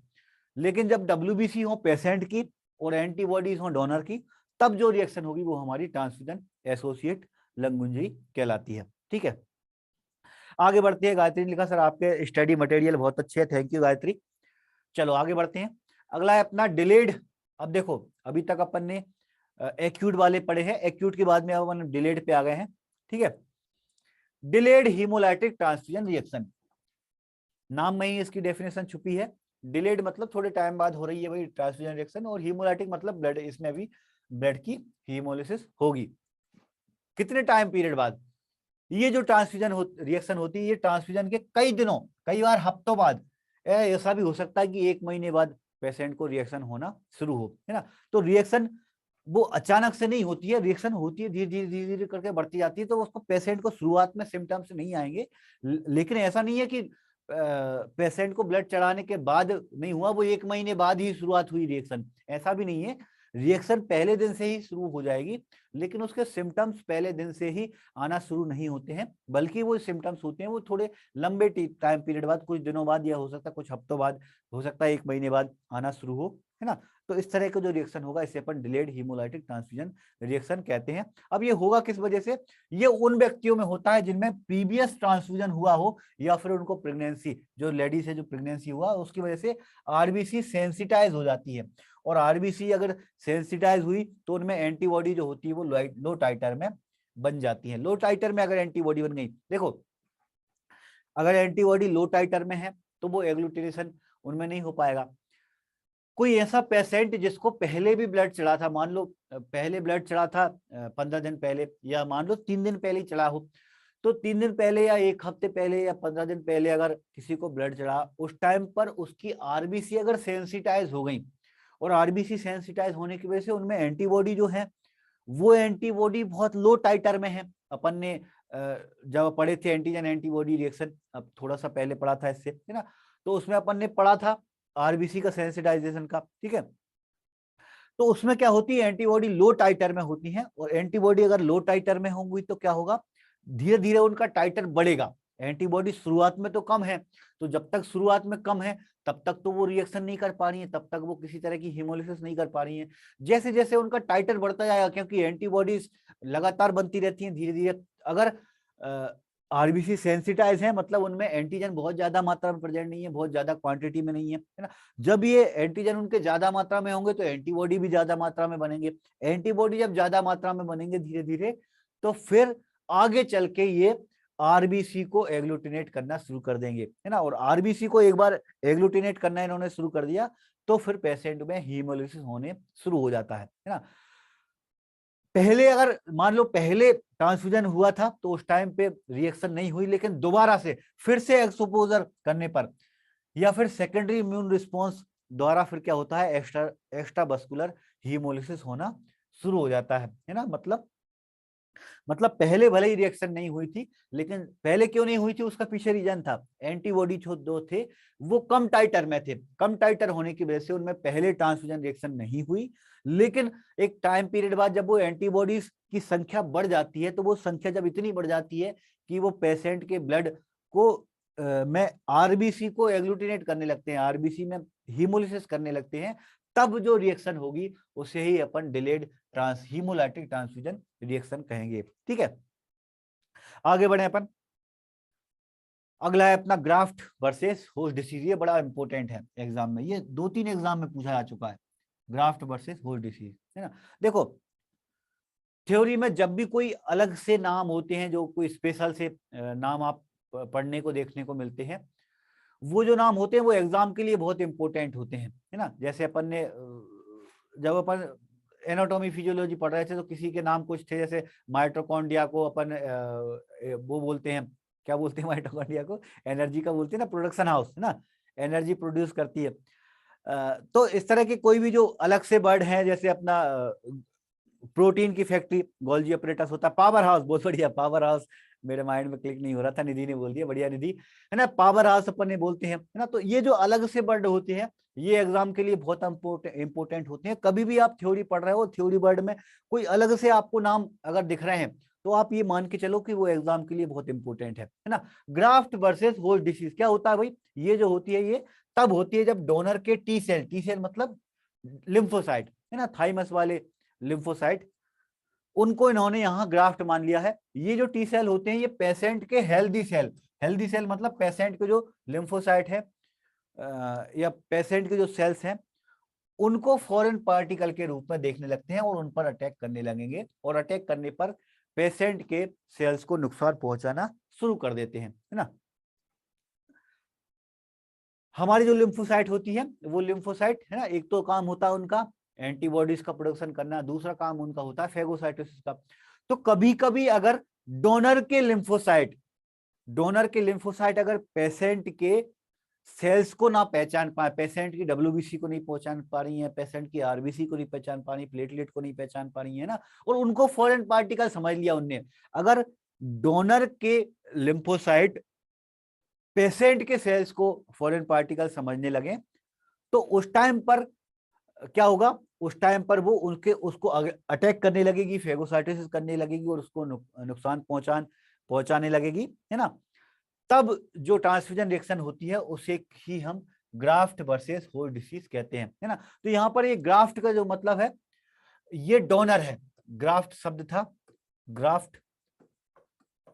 लेकिन जब डब्ल्यूबीसी हो पेशेंट की और एंटीबॉडीज हो डोनर की, तब जो रिएक्शन होगी वो हमारी ट्रांसफ्यूजन एसोसिएट लंग इंजरी कहलाती है, ठीक है। आगे बढ़ते हैं। गायत्री ने लिखा सर आपके स्टडी मटेरियल बहुत अच्छे है, थैंक यू गायत्री। चलो आगे बढ़ते हैं। अगला है अपना डिलेड। अब देखो अभी तक अपन ने एक्यूट वाले पढ़े हैं, एक्यूट के बाद में अब अपन डिलेड पे आ गए हैं, ठीक है। डिलेड हीमोलाइटिक ट्रांसफ्यूजन रिएक्शन, नाम में ही इसकी डेफिनेशन छुपी है। डिलेड मतलब थोड़े टाइम बाद हो रही है भाई ट्रांसफ्यूजन रिएक्शन, और हीमोलाइटिक मतलब ब्लड, इसमें भी ब्लड की हीमोलिसिस होगी। कितने टाइम पीरियड बाद ये जो ट्रांसफ्यूजन रिएक्शन होती है, ये ट्रांसफ्यूजन के कई दिनों, कई बार हफ्तों बाद ऐसा भी हो सकता है कि 1 महीने बाद पेशेंट को रिएक्शन होना शुरू हो, है ना। तो रिएक्शन वो अचानक से नहीं होती है, रिएक्शन होती है धीरे धीरे धीरे धीरे करके बढ़ती जाती है। तो उसको पेशेंट को शुरुआत में सिम्टम्स नहीं आएंगे, लेकिन ऐसा नहीं है कि पेशेंट को ब्लड चढ़ाने के बाद नहीं हुआ, वो 1 महीने बाद ही शुरुआत हुई रिएक्शन, ऐसा भी नहीं है। रिएक्शन पहले दिन से ही शुरू हो जाएगी, लेकिन उसके सिम्टम्स पहले दिन से ही आना शुरू नहीं होते हैं, बल्कि वो सिम्टम्स होते हैं वो थोड़े लंबे टाइम पीरियड बाद, कुछ दिनों बाद, या हो सकता है कुछ हफ्तों बाद, हो सकता है 1 महीने बाद आना शुरू हो, है ना। तो इस तरह का जो रिएक्शन होगा इसे अपन डिलेड हीमोलाइटिक ट्रांसफ्यूजन रिएक्शन कहते हैं। अब ये होगा किस वजह से? ये उन व्यक्तियों में होता है जिनमें प्रीवियस ट्रांसफ्यूजन हुआ हो, या फिर उनको प्रेगनेंसी, जो लेडीज है जो प्रेगनेंसी हुआ उसकी वजह से आरबीसी सेंसिटाइज हो जाती है। और आरबीसी अगर सेंसिटाइज हुई तो उनमें एंटीबॉडी जो होती है वो लो टाइटर में बन जाती है। लो टाइटर में अगर एंटीबॉडी बन गई, देखो अगर एंटीबॉडी लो टाइटर में है तो वो एग्लूटिनेशन उनमें नहीं हो पाएगा। कोई ऐसा पेशेंट जिसको पहले भी ब्लड चढ़ा था, मान लो पहले ब्लड चढ़ा था 15 दिन पहले, या मान लो 3 दिन पहले ही चढ़ा हो, तो 3 दिन पहले या 1 हफ्ते पहले या 15 दिन पहले अगर किसी को ब्लड चढ़ा, उस टाइम पर उसकी आरबीसी अगर सेंसिटाइज हो गई, और आरबीसी सेंसिटाइज होने की वजह से उनमें एंटीबॉडी जो है वो एंटीबॉडी बहुत लो टाइटर में है। अपन ने जब पढ़े थे एंटीजन एंटीबॉडी रिएक्शन, अब थोड़ा सा पहले पढ़ा था इससे, है ना, तो उसमें अपन ने पढ़ा था आरबीसी का सेंसिटाइजेशन का, ठीक है। तो उसमें क्या होती है, एंटीबॉडी लो टाइटर में होती है, और एंटीबॉडी अगर लो टाइटर में होंगी तो क्या होगा, धीरे धीरे उनका टाइटर बढ़ेगा। एंटीबॉडी शुरुआत में तो कम है, तो जब तक शुरुआत में कम है तब तक तो वो रिएक्शन नहीं कर पा रही है, तब तक वो किसी तरह की हीमोलिसिस नहीं कर पा रही है। जैसे जैसे उनका टाइटर बढ़ता जाएगा, क्योंकि एंटीबॉडीज लगातार बनती रहती हैं धीरे धीरे, अगर आरबीसी सेंसिटाइज है मतलब उनमें एंटीजन बहुत ज्यादा मात्रा में प्रेजेंट नहीं है, बहुत ज्यादा क्वांटिटी में नहीं है, है ना। जब ये एंटीजन उनके ज्यादा मात्रा में होंगे तो एंटीबॉडी भी ज्यादा मात्रा में बनेंगे। एंटीबॉडी जब ज्यादा मात्रा में बनेंगे धीरे धीरे, तो फिर आगे चल के ये आरबीसी को एग्लूटिनेट करना शुरू कर देंगे, है ना। और आरबीसी को एक बार एग्लूटिनेट करना इन्होंने शुरू कर दिया तो फिर पेशेंट में हीमोलिसिस होने शुरू हो जाता है ना। पहले अगर मान लो पहले ट्रांसफ्यूजन हुआ था तो उस टाइम पे रिएक्शन नहीं हुई, लेकिन दोबारा से फिर से एक्सपोजर करने पर, या फिर सेकेंडरी इम्यून रिस्पॉन्स द्वारा फिर क्या होता है, एक्स्ट्रा बस्कुलर हीमोलिसिस होना शुरू हो जाता है ना। मतलब पहले भले ही रिएक्शन नहीं हुई थी, लेकिन पहले क्यों नहीं हुई थी उसका पीछे रीजन था, एंटीबॉडी जो थे वो कम टाइटर में थे, कम टाइटर होने की वजह से उनमें पहले ट्रांसफ्यूजन रिएक्शन नहीं हुई। लेकिन एक टाइम पीरियड बाद जब वो एंटीबॉडीज की संख्या बढ़ जाती है, तो वो संख्या जब इतनी बढ़ जाती है कि वो पेशेंट के ब्लड को में आरबीसी को एग्लूटिनेट करने लगते हैं, आरबीसी में हीमोलिसिस करने लगते हैं, तब जो रिएक्शन होगी उसे ही अपन डिलेड हीमोलाइटिक ट्रांसफ्यूजन रिएक्शन कहेंगे, ठीक है। आगे बढ़े अपन, अगला है अपना ग्राफ्ट वर्सेस होस्ट डिसीज। ये बड़ा इंपॉर्टेंट है एग्जाम में, ये 2-3 एग्जाम में पूछा जा चुका है, ग्राफ्ट वर्सेस होस्ट डिसीज, है ना। देखो थ्योरी में जब भी कोई अलग से नाम होते हैं, जो कोई स्पेशल से नाम आप पढ़ने को देखने को मिलते हैं, वो जो नाम होते हैं वो एग्जाम के लिए बहुत इंपॉर्टेंट होते हैं, है ना। जैसे अपन ने जब अपन एनाटॉमी फिजियोलॉजी पढ़ रहे थे तो किसी के नाम कुछ थे, जैसे माइटोकॉन्ड्रिया को अपन वो बोलते हैं, क्या बोलते हैं माइटोकॉन्ड्रिया को, एनर्जी का बोलते हैं ना, प्रोडक्शन हाउस, है ना, एनर्जी प्रोड्यूस करती है। तो इस तरह के कोई भी जो अलग से वर्ड है, जैसे अपना प्रोटीन की फैक्ट्री गोल्जी ऑपरेटस होता है, पावर हाउस, बहुत बढ़िया, पावर हाउस मेरे माइंड में क्लिक नहीं हो रहा था, निधि ने बोल दिया, बढ़िया निधि, है ना, पावर हाउस अपन ने बोलते हैं, है ना। तो ये जो अलग से वर्ड होते हैं ये एग्जाम के लिए बहुत इंपॉर्टेंट होते हैं। कभी भी आप थ्योरी पढ़ रहे हो, थ्योरी वर्ड में कोई अलग से आपको नाम अगर दिख रहे हैं तो आप ये मान के चलो कि वो एग्जाम के लिए बहुत इंपॉर्टेंट है ना। ग्राफ्ट वर्सेस होस्ट डिसीज क्या होता है भाई, ये जो होती है ये तब होती है जब डोनर के टी सेल मतलब लिम्फोसाइट, है ना, थाइमस वाले लिम्फोसाइट, उनको इन्होंने यहाँ ग्राफ्ट मान लिया है। ये जो टी सेल होते हैं ये पेशेंट के हेल्दी सेल मतलब पेशेंट के जो लिम्फोसाइट है या पेशेंट के जो सेल्स हैं उनको फॉरेन पार्टिकल के रूप में देखने लगते हैं और उन पर अटैक करने लगेंगे, और अटैक करने पर पेशेंट के सेल्स को नुकसान पहुंचाना शुरू कर देते हैं, है ना। हमारी जो लिम्फोसाइट होती है वो लिम्फोसाइट, है ना, एक तो काम होता है उनका एंटीबॉडीज का प्रोडक्शन करना, दूसरा काम उनका होता है फेगोसाइटोसिस का। तो कभी कभी अगर डोनर के लिम्फोसाइट अगर पेशेंट के सेल्स को ना पहचान पाए, पेशेंट की डब्ल्यूबीसी को नहीं पहचान पा रही है, पेशेंट की आरबीसी को नहीं पहचान पा रही, प्लेटलेट को नहीं पहचान पा रही है ना, और उनको फॉरेन पार्टिकल समझ लिया उनने। अगर डोनर के लिम्फोसाइट पेशेंट के सेल्स को फॉरेन पार्टिकल समझने लगे तो उस टाइम पर क्या होगा, उस टाइम पर वो उसको अटैक करने लगेगी, फेगोसाइटोसिस करने लगेगी और उसको नुकसान पहुंचाने लगेगी, है ना। तब जो ट्रांसफ्यूजन रिएक्शन होती है उसे ही हम ग्राफ्ट वर्सेस होस्ट डिसीज कहते हैं, है ना। तो यहाँ पर ये ग्राफ्ट का जो मतलब है, ये डोनर है, ग्राफ्ट शब्द था, ग्राफ्ट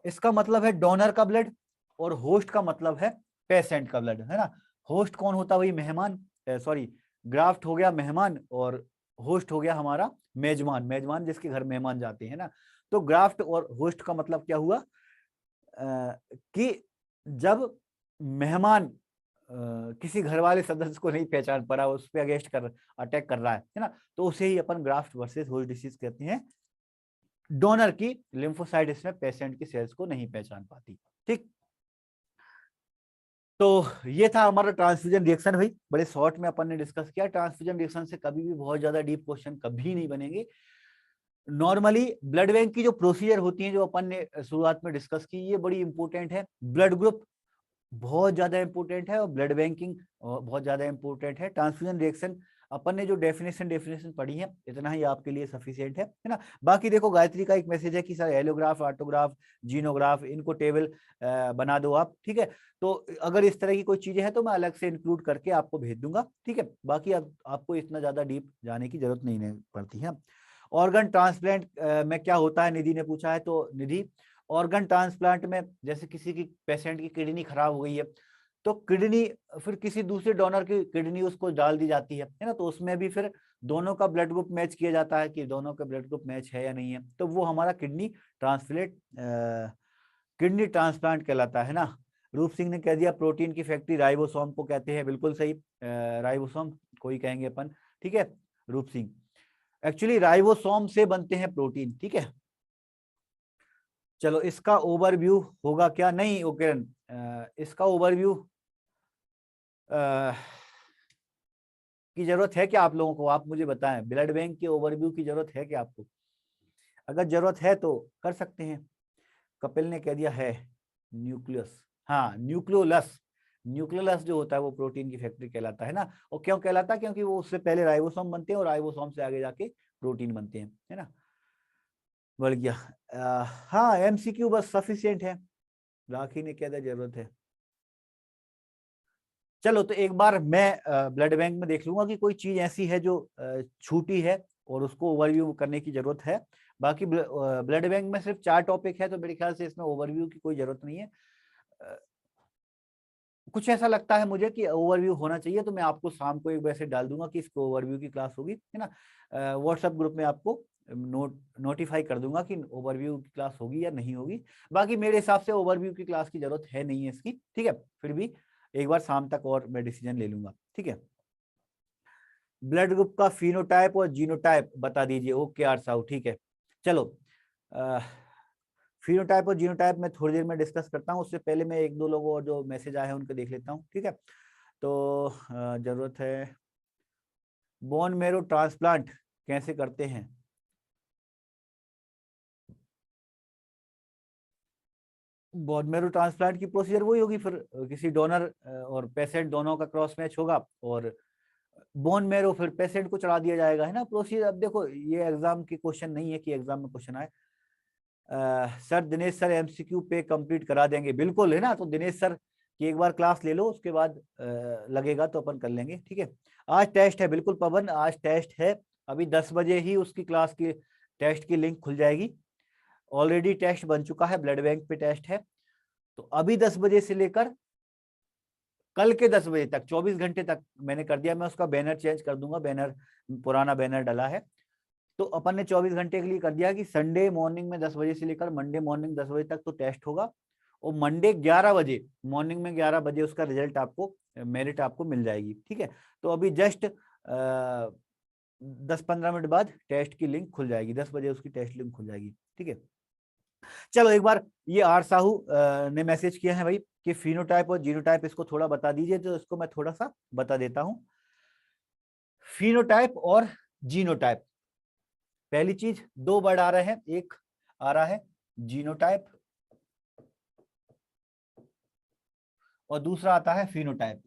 इसका मतलब है डोनर का ब्लड, और होस्ट का मतलब है पेशेंट का ब्लड, है ना। होस्ट कौन होता है, वही मेहमान, सॉरी, ग्राफ्ट हो गया मेहमान और होस्ट हो गया हमारा मेजबान, मेजबान जिसके घर मेहमान जाते हैं ना। तो ग्राफ्ट और होस्ट का मतलब क्या हुआ कि जब मेहमान किसी घर वाले सदस्य को नहीं पहचान पा रहा, उस पर अगेंस्ट अटैक कर रहा है ना, तो उसे ही अपन ग्राफ्ट वर्सेस होस्ट डिसीज कहते हैं। डोनर की लिम्फोसाइट इसमें पेशेंट की सेल्स को नहीं पहचान पाती, ठीक। तो ये था हमारा ट्रांसफ्यूजन रिएक्शन भाई, बड़े शॉर्ट में अपन ने डिस्कस किया। ट्रांसफ्यूजन रिएक्शन से कभी भी बहुत ज्यादा डीप क्वेश्चन कभी नहीं बनेंगे। नॉर्मली ब्लड बैंक की जो प्रोसीजर होती है, जो अपन ने शुरुआत में डिस्कस की, ये बड़ी इंपॉर्टेंट है। ब्लड ग्रुप बहुत ज्यादा इंपॉर्टेंट है और ब्लड बैंकिंग बहुत ज्यादा इंपॉर्टेंट है। ट्रांसफ्यूजन रिएक्शन अपन ने जो डेफिनेशन पढ़ी है, इतना ही आपके लिए सफिशिएंट है ना। बाकी देखो, गायत्री का एक मैसेज है कि सर एलोग्राफ, ऑटोग्राफ, जीनोग्राफ, इनको टेबल बना दो आप, ठीक है। तो अगर इस तरह की कोई चीजें हैं तो मैं अलग से इंक्लूड करके आपको भेज दूंगा, ठीक है। बाकी अब आपको इतना ज्यादा डीप जाने की जरूरत नहीं पड़ती है। ऑर्गन ट्रांसप्लांट में क्या होता है, निधि ने पूछा है। तो निधि, ऑर्गन ट्रांसप्लांट में जैसे किसी की पेशेंट की किडनी खराब हो गई है, तो किडनी फिर किसी दूसरे डोनर की किडनी उसको डाल दी जाती है ना। तो उसमें भी फिर दोनों का ब्लड ग्रुप मैच किया जाता है कि दोनों का ब्लड ग्रुप मैच है या नहीं है, तो वो हमारा किडनी ट्रांसप्लांट कहलाता है ना। रूप सिंह ने कह दिया प्रोटीन की फैक्ट्री राइबोसोम को कहते हैं, बिल्कुल सही, राइबोसोम कोई कहेंगे अपन, ठीक है रूप सिंह। एक्चुअली राइबोसोम से बनते हैं प्रोटीन, ठीक है। चलो, इसका ओवरव्यू होगा क्या, नहीं ओके, इसका ओवरव्यू की जरूरत है क्या आप लोगों को, आप मुझे बताएं, ब्लड बैंक के ओवरव्यू की जरूरत है क्या आपको? अगर जरूरत है तो कर सकते हैं। कपिल ने कह दिया है न्यूक्लियस, हाँ न्यूक्लियोलस, न्यूक्लियोलस जो होता है वो प्रोटीन की फैक्ट्री कहलाता है ना। और क्यों कहलाता है, क्योंकि वो उससे पहले राइबोसोम बनते हैं और राइबोसोम से आगे जाके प्रोटीन बनते हैं, है ना। बढ़ गया। हाँ एमसीक्यू बस सफिशिएंट है, राखी ने क्या जरूरत है। चलो, तो एक बार मैं ब्लड बैंक में देख लूंगा कि कोई चीज ऐसी है जो छूटी है और उसको ओवरव्यू करने की जरूरत है। बाकी ब्लड बैंक में सिर्फ 4 टॉपिक है, तो मेरे ख्याल से इसमें ओवरव्यू की कोई जरूरत नहीं है। कुछ ऐसा लगता है मुझे कि ओवरव्यू होना चाहिए, तो मैं आपको शाम को एक वैसे डाल दूंगा कि इसको ओवरव्यू की क्लास होगी, है ना। व्हाट्सएप ग्रुप में आपको नोटिफाई कर दूंगा कि ओवरव्यू की क्लास होगी या नहीं होगी। बाकी मेरे हिसाब से ओवरव्यू की क्लास की जरूरत है नहीं है इसकी, ठीक है। फिर भी एक बार शाम तक और मैं डिसीजन ले लूंगा, ठीक है। ब्लड ग्रुप का फिनोटाइप और जीनोटाइप बता दीजिए, ओके आर साहू, ठीक है। चलो, फिनोटाइप और जीनोटाइप में थोड़ी देर में डिस्कस करता हूँ, उससे पहले मैं एक दो लोगों और जो मैसेज आए हैं उनको देख लेता हूँ, ठीक है। तो जरूरत है, बोन मैरो ट्रांसप्लांट कैसे करते हैं? बोन मैरो ट्रांसप्लांट की प्रोसीजर वही होगी, फिर किसी डोनर और पेशेंट दोनों का क्रॉस मैच होगा और बोन मैरो फिर पेशेंट को चढ़ा दिया जाएगा, है ना। प्रोसीजर, अब देखो ये एग्जाम की क्वेश्चन नहीं है कि एग्जाम में क्वेश्चन आए। सर दिनेश सर एमसीक्यू पे कंप्लीट करा देंगे, बिल्कुल, है ना। तो दिनेश सर की एक बार क्लास ले लो, उसके बाद लगेगा तो अपन कर लेंगे, ठीक है। आज टेस्ट है, बिल्कुल पवन, आज टेस्ट है। अभी 10 बजे ही उसकी क्लास की टेस्ट की लिंक खुल जाएगी। ऑलरेडी टेस्ट बन चुका है, ब्लड बैंक पे टेस्ट है। तो अभी 10 बजे से लेकर कल के 10 बजे तक, 24 घंटे तक मैंने कर दिया। मैं उसका बैनर चेंज कर दूंगा, बैनर पुराना बैनर डला है। तो अपन ने 24 घंटे के लिए कर दिया कि संडे मॉर्निंग में 10 बजे से लेकर मंडे मॉर्निंग 10 बजे तक तो टेस्ट होगा, और मंडे 11 बजे मॉर्निंग में 11 बजे उसका रिजल्ट आपको, मेरिट आपको मिल जाएगी, ठीक है। तो अभी जस्ट 10-15 मिनट बाद टेस्ट की लिंक खुल जाएगी, 10 बजे उसकी टेस्ट लिंक खुल जाएगी, ठीक है। चलो एक बार ये आर साहू ने मैसेज किया है भाई कि फिनोटाइप और जीनोटाइप इसको थोड़ा बता दीजिए, तो इसको मैं थोड़ा सा बता देता हूं। फिनोटाइप और जीनोटाइप, पहली चीज दो वर्ड आ रहे हैं, एक आ रहा है जीनोटाइप और दूसरा आता है फिनोटाइप।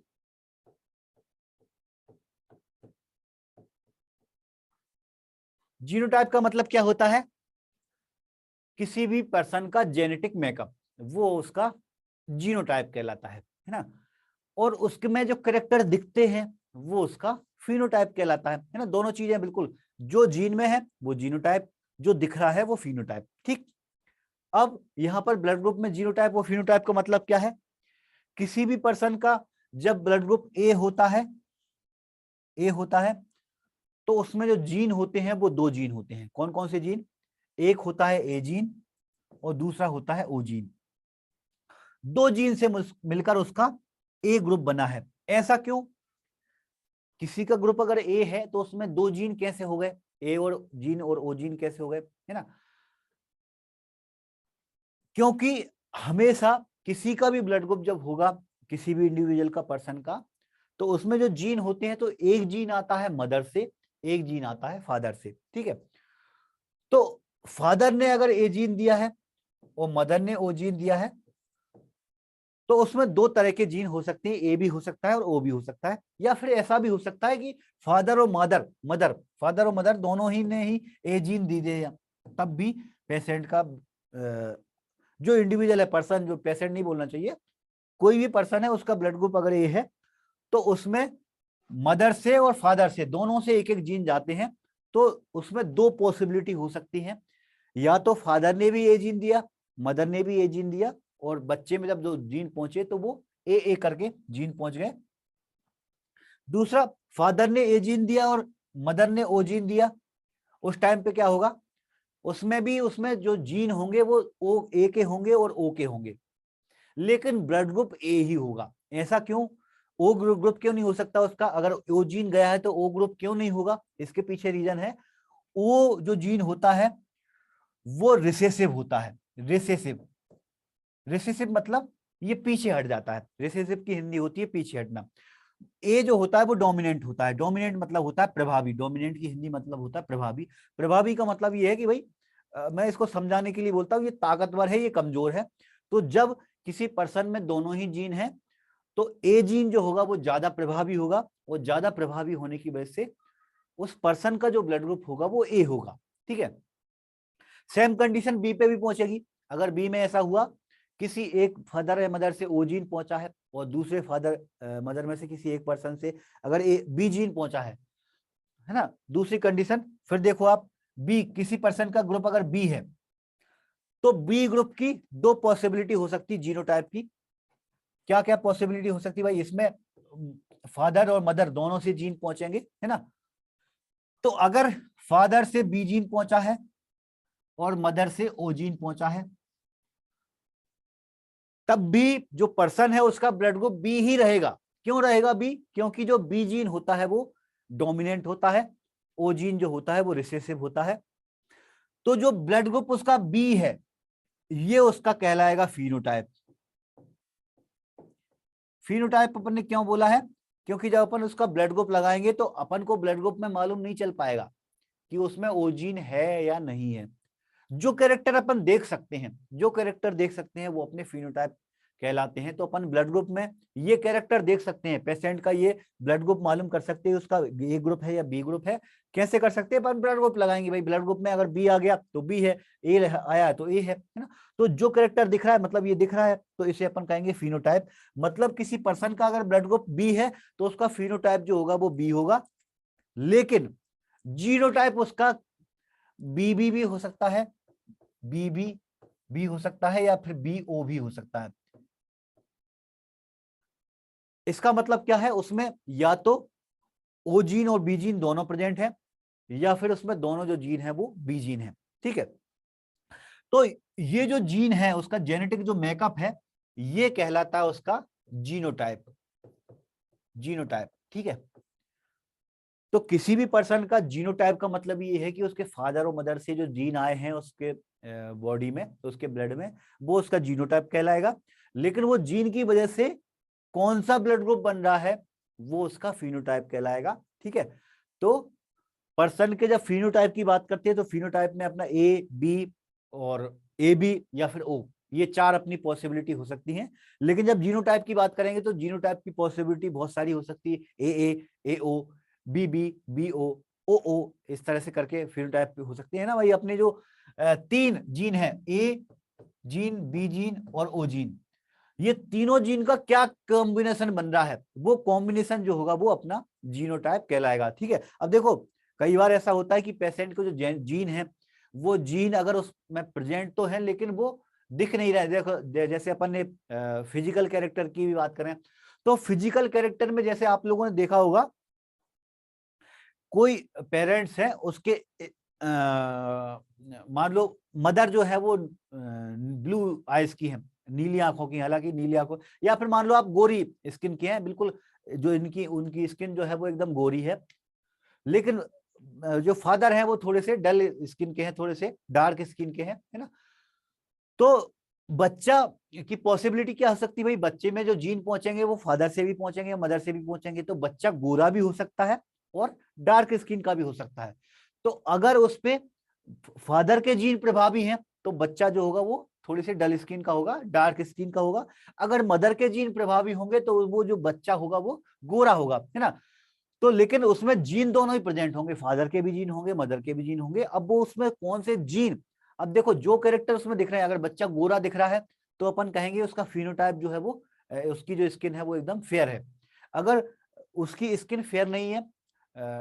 जीनोटाइप का मतलब क्या होता है? किसी भी पर्सन का जेनेटिक मेकअप, वो उसका जीनोटाइप कहलाता है ना। और उसके में जो करेक्टर दिखते हैं वो उसका फिनोटाइप कहलाता है ना। दोनों चीजें बिल्कुल, जो जीन में है वो जीनोटाइप, जो दिख रहा है वो फिनोटाइप। ठीक, अब यहां पर ब्लड ग्रुप में जीनोटाइप और फिनोटाइप का मतलब क्या है? किसी भी पर्सन का जब ब्लड ग्रुप ए होता है, ए होता है, तो उसमें जो जीन होते हैं वो दो जीन होते हैं। कौन कौन से जीन? एक होता है ए जीन और दूसरा होता है ओ जीन। दो जीन से मिलकर उसका ए ग्रुप बना है। ऐसा क्यों? किसी का ग्रुप अगर ए है तो उसमें दो जीन कैसे हो गए? ए और जीन और ओ जीन कैसे हो गए, है ना? क्योंकि हमेशा किसी का भी ब्लड ग्रुप जब होगा, किसी भी इंडिविजुअल का, पर्सन का, तो उसमें जो जीन होते हैं तो एक जीन आता है मदर से, एक जीन आता है फादर से। ठीक है, तो फादर ने अगर ए जीन दिया है और मदर ने ओ जीन दिया है, तो उसमें दो तरह के जीन हो सकते हैं, ए भी हो सकता है और ओ भी हो सकता है। या फिर ऐसा भी हो सकता है कि फादर और फादर और मदर दोनों ही ने ही ए जीन दी दे, तब भी पेशेंट का जो इंडिविजुअल है, पर्सन, जो पेशेंट नहीं बोलना चाहिए, कोई भी पर्सन है उसका ब्लड ग्रुप अगर ए है तो उसमें मदर से और फादर से दोनों से एक एक जीन जाते हैं। तो उसमें दो पॉसिबिलिटी हो सकती है, या तो फादर ने भी ए जीन दिया, मदर ने भी ए जीन दिया, और बच्चे में जब जो जीन पहुंचे तो वो ए करके जीन पहुंच गए। दूसरा, फादर ने ए जीन दिया और मदर ने ओ जीन दिया, उस टाइम पे क्या होगा? उसमें जो जीन होंगे वो ओ ए के होंगे और ओ के होंगे, लेकिन ब्लड ग्रुप ए ही होगा। ऐसा क्यों? ओ ग्रुप क्यों नहीं हो सकता उसका? अगर ओ जीन गया है तो ओ ग्रुप क्यों नहीं होगा? इसके पीछे रीजन है, ओ जो जीन होता है वो रिसेसिव होता है। रिसेसिव, रिसेसिव मतलब ये पीछे हट जाता है। रिसेसिव की हिंदी होती है पीछे हटना। ए जो होता है वो डोमिनेंट होता है। डोमिनेंट मतलब होता है प्रभावी। डोमिनेंट की हिंदी मतलब होता है प्रभावी। प्रभावी का मतलब ये है कि भाई मैं इसको समझाने के लिए बोलता हूँ, ये ताकतवर है, ये कमजोर है। तो जब किसी पर्सन में दोनों ही जीन है तो ए जीन जो होगा वो ज्यादा प्रभावी होगा, और ज्यादा प्रभावी होने की वजह से उस पर्सन का जो ब्लड ग्रुप होगा वो ए होगा। ठीक है, सेम कंडीशन बी पे भी पहुंचेगी। अगर बी में ऐसा हुआ, किसी एक फादर या मदर से ओ जीन पहुंचा है और दूसरे फादर मदर में से किसी एक पर्सन से अगर ए बी जीन पहुंचा है ना। दूसरी कंडीशन फिर देखो आप, बी, किसी पर्सन का ग्रुप अगर बी है तो बी ग्रुप की दो पॉसिबिलिटी हो सकती है जीनोटाइप की। क्या क्या पॉसिबिलिटी हो सकती है भाई? इसमें फादर और मदर दोनों से जीन पहुंचेंगे, है ना। तो अगर फादर से बी जीन पहुंचा है और मदर से ओ जीन पहुंचा है, तब भी जो पर्सन है उसका ब्लड ग्रुप बी ही रहेगा। क्यों रहेगा बी? क्योंकि जो बी जीन होता है वो डोमिनेंट होता है, ओ जीन जो होता है वो रिसेसिव होता है। तो जो ब्लड ग्रुप उसका बी है ये उसका कहलाएगा फिनोटाइप। फिनोटाइप अपन ने क्यों बोला है? क्योंकि जब अपन उसका ब्लड ग्रुप लगाएंगे तो अपन को ब्लड ग्रुप में मालूम नहीं चल पाएगा कि उसमें ओ जीन है या नहीं है। जो कैरेक्टर अपन देख सकते हैं, जो कैरेक्टर देख सकते हैं वो अपने फिनोटाइप कहलाते हैं। तो अपन ब्लड ग्रुप में ये कैरेक्टर देख सकते हैं, पेशेंट का ये ब्लड ग्रुप मालूम कर सकते हैं उसका ए ग्रुप है या बी ग्रुप है। कैसे कर सकते हैं? अपन ब्लड ग्रुप लगाएंगे भाई, ब्लड ग्रुप में अगर बी आ गया तो बी है, ए आया तो ए है ना। तो जो कैरेक्टर दिख रहा है मतलब ये दिख रहा है, तो इसे अपन कहेंगे फिनोटाइप। मतलब किसी पर्सन का अगर ब्लड ग्रुप बी है तो उसका फिनोटाइप जो होगा वो बी होगा। लेकिन जीनोटाइप उसका बीबी भी हो सकता है, बीबी भी हो सकता है, या फिर बी ओ भी हो सकता है। इसका मतलब क्या है? उसमें या तो ओ जीन और बी जीन दोनों प्रेजेंट है, या फिर उसमें दोनों जो जीन है वो बी जीन है। ठीक है, तो ये जो जीन है उसका जेनेटिक जो मेकअप है ये कहलाता है उसका जीनोटाइप। जीनोटाइप, ठीक है। तो किसी भी पर्सन का जीनोटाइप का मतलब ये है कि उसके फादर और मदर से जो जीन आए हैं उसके बॉडी में, तो उसके ब्लड में, वो उसका जीनोटाइप कहलाएगा। लेकिन वो जीन की वजह से कौन सा ब्लड ग्रुप बन रहा है वो उसका फिनोटाइप कहलाएगा। ठीक है, तो पर्सन के जब फिनोटाइप की बात करते हैं तो फिनोटाइप में अपना ए बी और ए बी या फिर ओ, ये चार अपनी पॉसिबिलिटी हो सकती हैं। लेकिन जब जीनोटाइप की बात करेंगे तो जीनोटाइप की पॉसिबिलिटी बहुत सारी हो सकती है, ए ओ, बी बी ओ, ओ इस तरह से करके फिनोटाइप हो सकती है ना भाई। अपने जो तीन जीन है, ए जीन, बी जीन और ओ जीन, ये तीनों जीन का क्या कॉम्बिनेशन बन रहा है, वो कॉम्बिनेशन जो होगा वो अपना जीनोटाइप कहलाएगा। ठीक है, अब देखो कई बार ऐसा होता है कि पेशेंट को जो जीन है वो जीन अगर उसमें प्रेजेंट तो है लेकिन वो दिख नहीं रहा है। देखो जैसे अपन ने फिजिकल कैरेक्टर की भी बात करें तो फिजिकल कैरेक्टर में जैसे आप लोगों ने देखा होगा कोई पेरेंट्स है उसके मान लो मदर जो है वो ब्लू आइज की है, नीली आंखों की, हालांकि नीली आंखों, या फिर मान लो आप गोरी स्किन के हैं, बिल्कुल जो इनकी उनकी स्किन जो है वो एकदम गोरी है, लेकिन जो फादर हैं वो थोड़े से डल स्किन के हैं, थोड़े से डार्क स्किन के हैं, है ना। तो बच्चा की पॉसिबिलिटी क्या हो सकती है भाई, बच्चे में जो जीन पहुंचेंगे वो फादर से भी पहुंचेंगे, मदर से भी पहुंचेंगे, तो बच्चा गोरा भी हो सकता है और डार्क स्किन का भी हो सकता है। तो अगर उस पे फादर के जीन प्रभावी हैं तो बच्चा जो होगा वो थोड़ी सी डल स्किन का होगा, डार्क स्किन का होगा। अगर मदर के जीन प्रभावी होंगे तो वो जो बच्चा होगा वो गोरा होगा, है ना। तो लेकिन उसमें जीन दोनों ही प्रेजेंट होंगे, फादर के भी जीन होंगे, मदर के भी जीन होंगे। अब वो उसमें कौन से जीन, अब देखो जो कैरेक्टर उसमें दिख रहे हैं, अगर बच्चा गोरा दिख रहा है तो अपन कहेंगे उसका फिनोटाइप जो है वो उसकी जो स्किन है वो एकदम फेयर है। अगर उसकी स्किन फेयर नहीं है,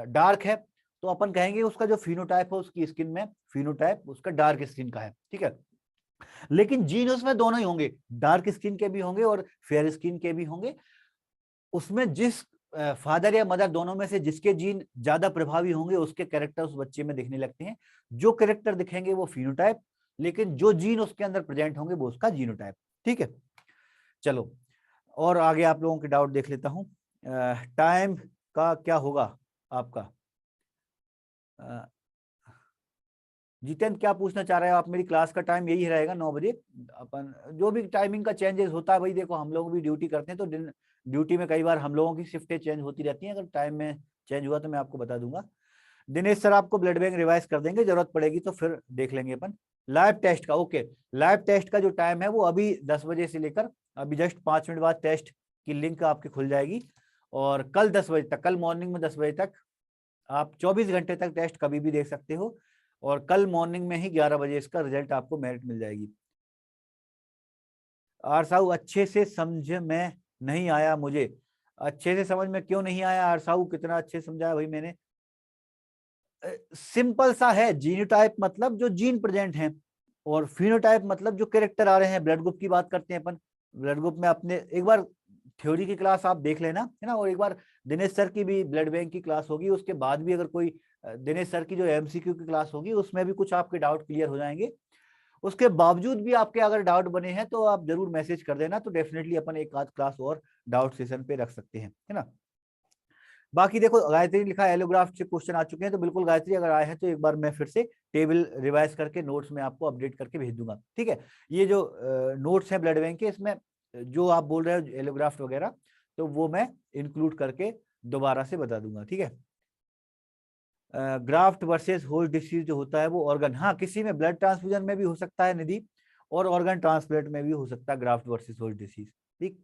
डार्क है, तो अपन कहेंगे उसका जो फिनोटाइप है उसकी स्किन में फिनोटाइप उसका डार्क स्किन का है। ठीक है, लेकिन जीन उसमें दोनों ही होंगे, डार्क स्किन के भी होंगे और फेयर स्किन के भी होंगे। उसमें जिस फादर या मदर दोनों में से जिसके जीन ज्यादा प्रभावी होंगे उसके कैरेक्टर उस बच्चे में दिखने लगते हैं। जो कैरेक्टर दिखेंगे वो फिनोटाइप, लेकिन जो जीन उसके अंदर प्रेजेंट होंगे वो उसका जीनोटाइप। ठीक है, चलो और आगे आप लोगों के डाउट देख लेता हूं। टाइम का क्या होगा आपका, जितेंद्र क्या पूछना चाह रहे हो आप। मेरी क्लास का टाइम यही रहेगा 9 बजे। अपन जो भी टाइमिंग का चेंजेस होता है भाई, देखो हम लोग भी ड्यूटी करते हैं तो ड्यूटी में कई बार हम लोगों की शिफ्टें चेंज होती रहती हैं। अगर टाइम में चेंज हुआ तो मैं आपको बता दूंगा। दिनेश सर आपको ब्लड बैंक रिवाइज कर देंगे, जरूरत पड़ेगी तो फिर देख लेंगे अपन। लाइव टेस्ट का ओके, लाइव टेस्ट का जो टाइम है वो अभी 10 बजे से लेकर अभी जस्ट 5 मिनट बाद टेस्ट की लिंक आपकी खुल जाएगी। और कल 10 बजे तक, कल मॉर्निंग में 10 बजे तक आप 24 घंटे तक टेस्ट कभी भी देख सकते हो। और कल मॉर्निंग में ही 11 बजे इसका रिजल्ट आपको मेरिट मिल जाएगी। आरसाऊ अच्छे से समझ में नहीं आया मुझे। अच्छे से समझ में क्यों नहीं आया आरसाऊ, कितना अच्छे समझाया भाई मैंने। सिंपल सा है, जीनोटाइप मतलब जो जीन प्रेजेंट हैं और फिनोटाइप मतलब जो कैरेक्टर आ रहे हैं। ब्लड ग्रुप की बात करते हैं अपन, ब्लड ग्रुप में अपने एक बार थ्योरी की क्लास आप देख लेना, है ना। और एक बार दिनेश सर की भी ब्लड बैंक की क्लास होगी, उसके बाद भी अगर कोई दिनेश सर की जो एमसीक्यू की क्लास होगी उसमें भी कुछ आपके डाउट क्लियर हो जाएंगे। उसके बावजूद भी आपके अगर डाउट बने हैं तो आप जरूर मैसेज कर देना, तो डेफिनेटली अपन एक आध क्लास और डाउट सेशन पे रख सकते हैं, है ना। बाकी देखो गायत्री लिखा है एलोग्राफ से क्वेश्चन आ चुके हैं, तो बिल्कुल गायत्री अगर आए हैं तो एक बार मैं फिर से टेबल रिवाइज करके नोट्स में आपको अपडेट करके भेज दूंगा। ठीक है, ये जो नोट्स हैं ब्लड बैंक के, इसमें जो आप बोल रहे हो एलोग्राफ्ट वगैरह, तो वो मैं इंक्लूड करके दोबारा से बता दूंगा। ठीक है, ग्राफ्ट वर्सेस होस्ट डिसीज जो होता है वो ऑर्गन, हाँ किसी में ब्लड ट्रांसफ्यूजन में भी हो सकता है निधि, और ऑर्गन ट्रांसप्लांट में भी हो सकता है ग्राफ्ट वर्सेस होस्ट डिसीज। ठीक,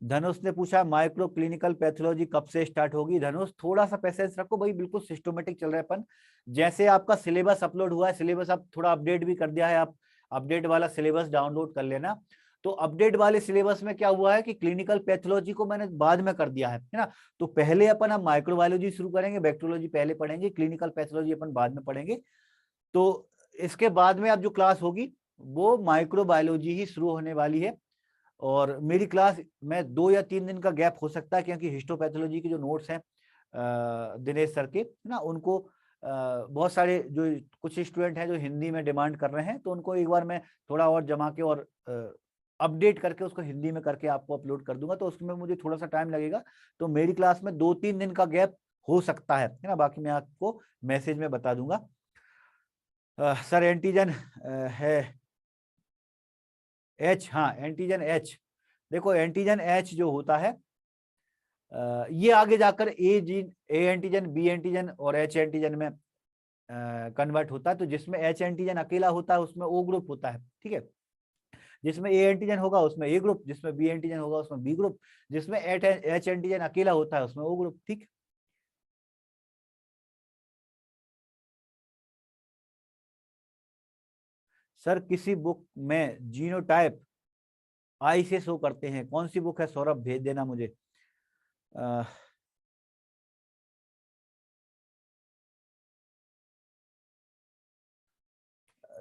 धनुष ने पूछा माइक्रो क्लिनिकल पैथोलॉजी कब से स्टार्ट होगी। धनुष थोड़ा सा पेशेंस रखो भाई, बिल्कुल सिस्टमेटिक चल रहा है अपन। जैसे आपका सिलेबस अपलोड हुआ है, सिलेबस अब थोड़ा अपडेट भी कर दिया है, आप अपडेट वाला सिलेबस डाउनलोड कर लेना। तो अपडेट वाले सिलेबस में क्या हुआ है कि क्लिनिकल पैथोलॉजी को मैंने बाद में कर दिया है ना। तो पहले अपन अब माइक्रोबायोलॉजी शुरू करेंगे, बैक्टीरियोलॉजी पहले पढ़ेंगे, क्लिनिकल पैथोलॉजी अपन बाद में पढ़ेंगे। तो इसके बाद में अब जो क्लास होगी वो माइक्रोबायोलॉजी ही शुरू होने वाली है। और मेरी क्लास में 2 या 3 दिन का गैप हो सकता है, क्योंकि हिस्टोपैथोलॉजी के जो नोट्स हैं दिनेश सर के ना, उनको बहुत सारे जो कुछ स्टूडेंट हैं जो हिंदी में डिमांड कर रहे हैं, तो उनको एक बार मैं थोड़ा और जमा के और अपडेट करके उसको हिंदी में करके आपको अपलोड कर दूंगा, तो उसमें मुझे थोड़ा सा टाइम लगेगा, तो मेरी क्लास में 2-3 दिन का गैप हो सकता है ना, बाकी मैं आपको मैसेज में बता दूंगा। सर एंटीजन है एच, हाँ एंटीजन एच, देखो एंटीजन एच जो होता है ये आगे जाकर ए एंटीजन, बी एंटीजन और एच एंटीजन में कन्वर्ट होता है। तो जिसमें एच एंटीजन अकेला होता है उसमें ओ ग्रुप होता है, ठीक है। जिसमें ए एंटीजन होगा उसमें ए ग्रुप, जिसमें बी एंटीजन होगा उसमें बी ग्रुप, जिसमें एच एंटीजन अकेला होता है उसमें ओ ग्रुप, ठीक। सर किसी बुक में जीनोटाइप आई से शो करते हैं, कौन सी बुक है सौरभ, भेज देना मुझे। अ,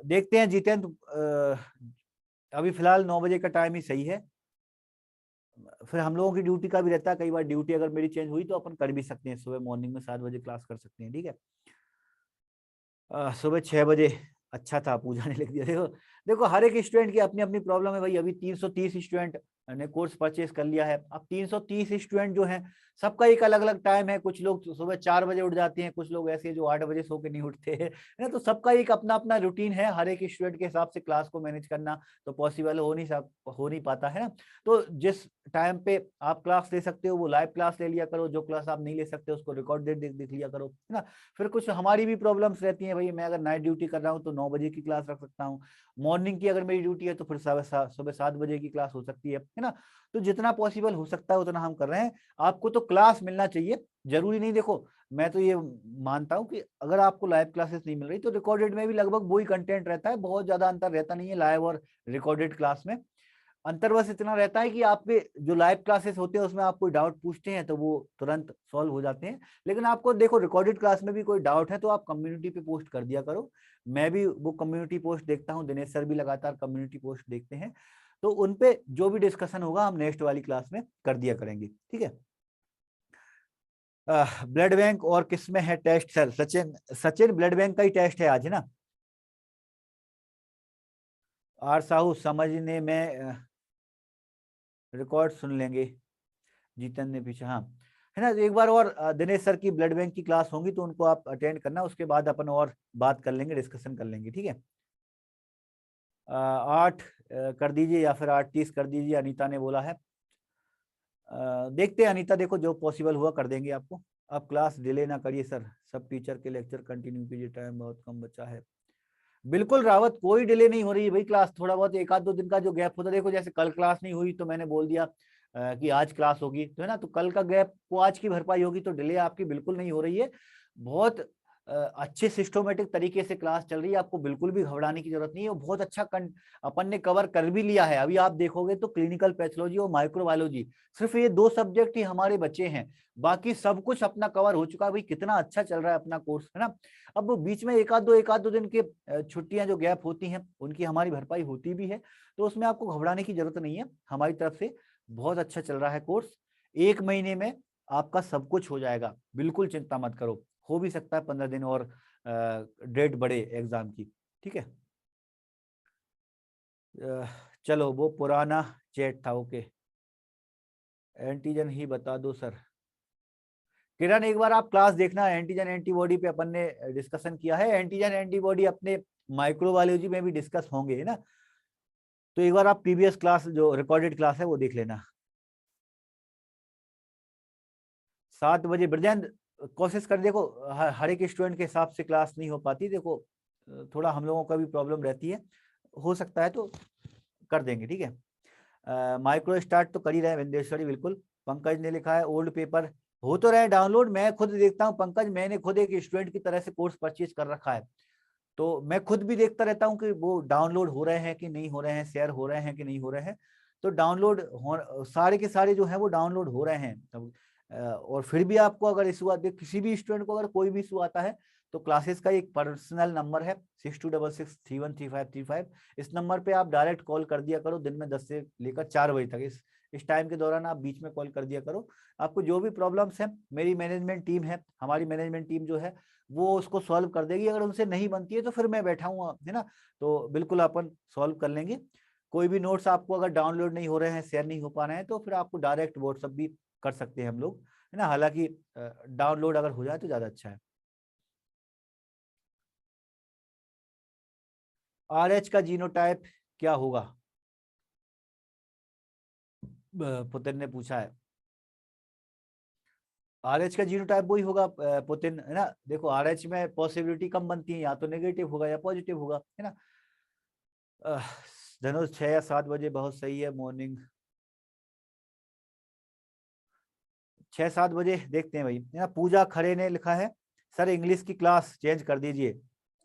देखते हैं जितेंद्र, अभी फिलहाल 9 बजे का टाइम ही सही है, फिर हम लोगों की ड्यूटी का भी रहता है, कई बार ड्यूटी अगर मेरी चेंज हुई तो अपन कर भी सकते हैं, सुबह मॉर्निंग में 7 बजे क्लास कर सकते हैं, ठीक है। सुबह 6 बजे अच्छा था, पूजा ने लिख दिया। देखो देखो हर एक स्टूडेंट की अपनी अपनी प्रॉब्लम है भाई, अभी 330 स्टूडेंट ने कोर्स परचेज कर लिया है। अब 330 स्टूडेंट जो हैं सबका एक अलग अलग टाइम है, कुछ लोग सुबह 4 बजे उठ जाते हैं, कुछ लोग ऐसे जो 8 बजे सो के नहीं उठते हैं, है ना। तो सबका एक अपना अपना रूटीन है, हर एक स्टूडेंट के हिसाब से क्लास को मैनेज करना तो पॉसिबल हो नहीं पाता है ना। तो जिस टाइम पे आप क्लास ले सकते हो वो लाइव क्लास ले लिया करो, जो क्लास आप नहीं ले सकते उसको रिकॉर्डेड देख लिया करो, है ना। फिर कुछ हमारी भी प्रॉब्लम्स रहती हैं भाई, मैं अगर नाइट ड्यूटी कर रहा हूँ तो 9 बजे की क्लास रख सकता हूँ, मॉर्निंग की अगर मेरी ड्यूटी है तो फिर सुबह 7 बजे की क्लास हो सकती है ना। तो जितना पॉसिबल हो सकता है उतना हम कर रहे हैं। आपको तो क्लास मिलना चाहिए, जरूरी नहीं, देखो मैं तो ये मानता हूँ कि अगर आपको लाइव क्लासेस नहीं मिल रही तो रिकॉर्डेड में भी लगभग वही कंटेंट रहता है, बहुत ज्यादा अंतर रहता नहीं है लाइव और रिकॉर्डेड क्लास में। अंतर बस इतना रहता है कि आपके जो लाइव क्लासेस होते हैं उसमें आप कोई डाउट पूछते हैं तो वो तुरंत सॉल्व हो जाते हैं, लेकिन आपको देखो रिकॉर्डेड क्लास में भी कोई डाउट है तो आप कम्युनिटी पे पोस्ट कर दिया करो। मैं भी वो कम्युनिटी पोस्ट देखता हूँ, दिनेश सर भी लगातार कम्युनिटी पोस्ट देखते हैं, तो उनपे जो भी डिस्कशन होगा हम नेक्स्ट वाली क्लास में कर दिया करेंगे, ठीक है। ब्लड बैंक और किस में है test sir, Sachin Sachin blood bank का ही टेस्ट है आज, है ना। आर साहू समझने में रिकॉर्ड सुन लेंगे, जीतन ने पीछे, हाँ है ना। एक बार और दिनेश सर की ब्लड बैंक की क्लास होंगी तो उनको आप अटेंड करना, उसके बाद अपन और बात कर लेंगे, डिस्कशन कर लेंगे, ठीक है। 8 कर दीजिए या फिर 8:30 कर दीजिए, अनीता ने बोला है। देखते हैं अनीता, देखो जो पॉसिबल हुआ कर देंगे आपको। आप क्लास डिले ना करिए सर, सब टीचर के लेक्चर कंटिन्यू कीजिए, टाइम बहुत कम बचा है। बिल्कुल रावत, कोई डिले नहीं हो रही है भाई, क्लास थोड़ा बहुत 1-2 दिन का जो गैप होता है, देखो जैसे कल क्लास नहीं हुई तो मैंने बोल दिया कि आज क्लास होगी, तो है ना, तो कल का गैप को आज की भरपाई होगी, तो डिले आपकी बिल्कुल नहीं हो रही है। बहुत अच्छे सिस्टमेटिक तरीके से क्लास चल रही है, आपको बिल्कुल भी घबराने की जरूरत नहीं है, वो बहुत अच्छा अपन ने कवर कर भी लिया है। अभी आप देखोगे तो क्लिनिकल पैथोलॉजी और माइक्रोबायोलॉजी, सिर्फ ये 2 सब्जेक्ट ही हमारे बचे हैं, बाकी सब कुछ अपना कवर हो चुका है भाई। कितना अच्छा चल रहा है अपना कोर्स, है ना। अब बीच में एक आध दो दिन के छुट्टियां जो गैप होती हैं उनकी हमारी भरपाई होती भी है, तो उसमें आपको घबराने की जरूरत नहीं है, हमारी तरफ से बहुत अच्छा चल रहा है कोर्स। 1 महीने में आपका सब कुछ हो जाएगा, बिल्कुल चिंता मत करो, हो भी सकता है 15 दिन और डेट बढ़े एग्जाम की, ठीक है। चलो वो पुराना चैट था, ओके। एंटीजन ही बता दो सर। किरण एक बार आप क्लास देखना, एंटीजन एंटीबॉडी पे अपन ने डिस्कशन किया है, एंटीजन एंटीबॉडी अपने माइक्रोबायोलॉजी में भी डिस्कस होंगे, है ना। तो एक बार आप प्रीवियस क्लास जो रिकॉर्डेड क्लास है वो देख लेना। 7 बजे ब्रजेंद्र, कोशिश कर देखो, हर एक स्टूडेंट के हिसाब से क्लास नहीं हो पाती, देखो थोड़ा हम लोगों का भी प्रॉब्लम रहती है, हो सकता है तो कर देंगे, ठीक है। माइक्रो स्टार्ट तो कर ही रहे हैं विंदेश्वरी, बिल्कुल। पंकज ने लिखा है ओल्ड पेपर हो तो रहे डाउनलोड, मैं खुद देखता हूँ पंकज, मैंने खुद एक स्टूडेंट की तरह से कोर्स परचेज कर रखा है, तो मैं खुद भी देखता रहता हूँ कि वो डाउनलोड हो रहे हैं कि नहीं हो रहे हैं, शेयर हो रहे हैं कि नहीं हो रहे हैं। तो डाउनलोड हो सारे के सारे जो है वो डाउनलोड हो रहे हैं तब। और फिर भी आपको अगर इशू आते, किसी भी स्टूडेंट को अगर कोई भी इशू आता है तो क्लासेस का एक पर्सनल नंबर है 6266313535, इस नंबर पे आप डायरेक्ट कॉल कर दिया करो, दिन में 10 से लेकर 4 बजे तक, इस टाइम के दौरान आप बीच में कॉल कर दिया करो। आपको जो भी प्रॉब्लम्स है, मेरी मैनेजमेंट टीम है, हमारी मैनेजमेंट टीम जो है वो उसको सॉल्व कर देगी, अगर उनसे नहीं बनती है तो फिर मैं बैठा हूँ, है ना, तो बिल्कुल अपन सॉल्व कर लेंगे। कोई भी नोट्स आपको अगर डाउनलोड नहीं हो रहे हैं, शेयर नहीं हो पा रहे हैं, तो फिर आपको डायरेक्ट व्हाट्सएप भी कर सकते हैं हम लोग, है ना। हालांकि डाउनलोड अगर हो जाए तो ज्यादा अच्छा है। RH का जीनोटाइप क्या होगा, पुतिन ने पूछा है। RH का जीनोटाइप वही होगा पुतिन, है ना। देखो RH में पॉसिबिलिटी कम बनती है, या तो नेगेटिव होगा या पॉजिटिव होगा, है ना। धनुष 6 या 7 बजे बहुत सही है मॉर्निंग। 6-7 बजे देखते हैं भाई, है ना। पूजा खरे ने लिखा है सर इंग्लिश की क्लास चेंज कर दीजिए,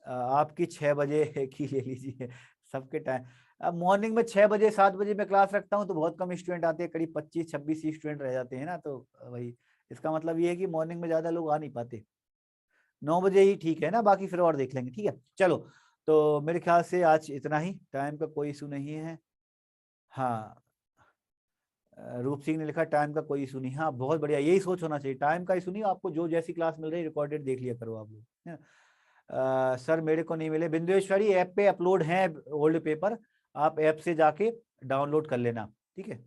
आपकी 6 बजे की ले लीजिए। सबके टाइम, अब मॉर्निंग में 6 बजे 7 बजे मैं क्लास रखता हूँ तो बहुत कम स्टूडेंट आते हैं, करीब 25-26 स्टूडेंट रह जाते हैं ना, तो भाई इसका मतलब ये है कि मॉर्निंग में ज्यादा लोग आ नहीं पाते। 9 बजे ही ठीक है ना, बाकी फिर और देख लेंगे, ठीक है। चलो, तो मेरे ख्याल से आज इतना ही, टाइम का कोई इशू नहीं है। हाँ, रूप सिंह ने लिखा टाइम का कोई इशू नहीं। हाँ बहुत बढ़िया, यही सोच होना चाहिए, टाइम का इशू नहीं, आपको जो जैसी क्लास मिल रही है रिकॉर्डेड देख लिया करो आप लोग, है ना। सर मेरे को नहीं मिले, बिंदुएश्वरी ऐप पे अपलोड है ओल्ड पेपर, आप ऐप से जाके डाउनलोड कर लेना, ठीक है।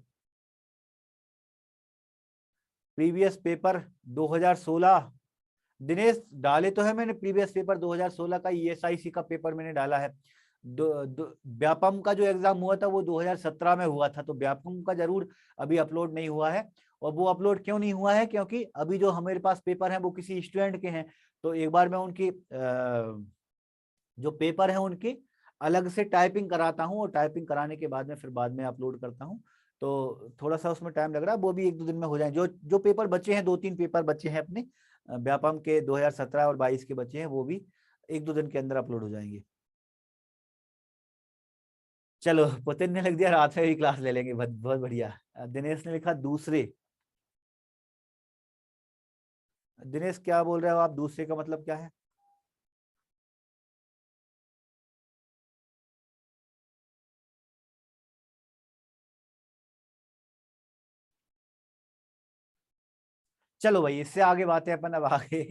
प्रीवियस पेपर 2016, दिनेश डाले तो है मैंने, प्रीवियस पेपर 2016 का ESIC का पेपर मैंने डाला है। व्यापम का जो एग्जाम हुआ था वो 2017 में हुआ था, तो व्यापम का जरूर अभी अपलोड नहीं हुआ है। और वो अपलोड क्यों नहीं हुआ है, क्योंकि अभी जो हमारे पास पेपर है वो किसी स्टूडेंट के हैं, तो एक बार मैं उनकी जो पेपर है उनकी अलग से टाइपिंग कराता हूँ, और टाइपिंग कराने के बाद में फिर बाद में अपलोड करता हूँ, तो थोड़ा सा उसमें टाइम लग रहा है, वो भी 1-2 दिन में हो जाए। जो जो पेपर बचे हैं, 2-3 पेपर बचे हैं अपने व्यापम के 2017 और 22 के बचे हैं, वो भी 1-2 दिन के अंदर अपलोड हो जाएंगे। चलो, पुतिन ने लिख दिया रात में ही क्लास ले लेंगे, बहुत बहुत बढ़िया। दिनेश ने लिखा दूसरे। दिनेश क्या बोल रहे हो आप, दूसरे का मतलब क्या है। चलो भाई, इससे आगे बातें अपन अब आगे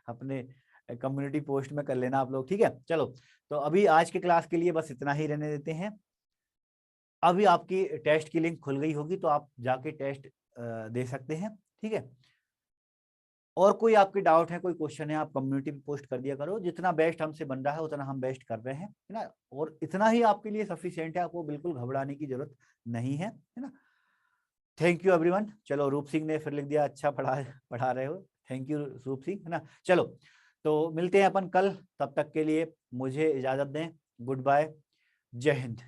अपने कम्युनिटी पोस्ट में कर लेना आप लोग, ठीक है। चलो, तो अभी आज के क्लास के लिए बस इतना ही रहने देते हैं। अभी आपकी टेस्ट की लिंक खुल गई होगी, तो आप जाके टेस्ट दे सकते हैं, ठीक है। और कोई आपके डाउट है, कोई क्वेश्चन है, आप कम्युनिटी पे पोस्ट कर दिया करो, जितना बेस्ट हमसे बन रहा है उतना हम बेस्ट कर रहे हैं, है ना। और इतना ही आपके लिए सफिशिएंट है, आपको बिल्कुल घबराने की जरूरत नहीं है ना। Thank you everyone. चलो, रूप सिंह ने फिर लिख दिया अच्छा पढ़ा पढ़ा रहे हो, थैंक यू रूप सिंह, है ना। चलो, तो मिलते हैं अपन कल, तब तक के लिए मुझे इजाजत दें, गुड बाय, जय हिंद।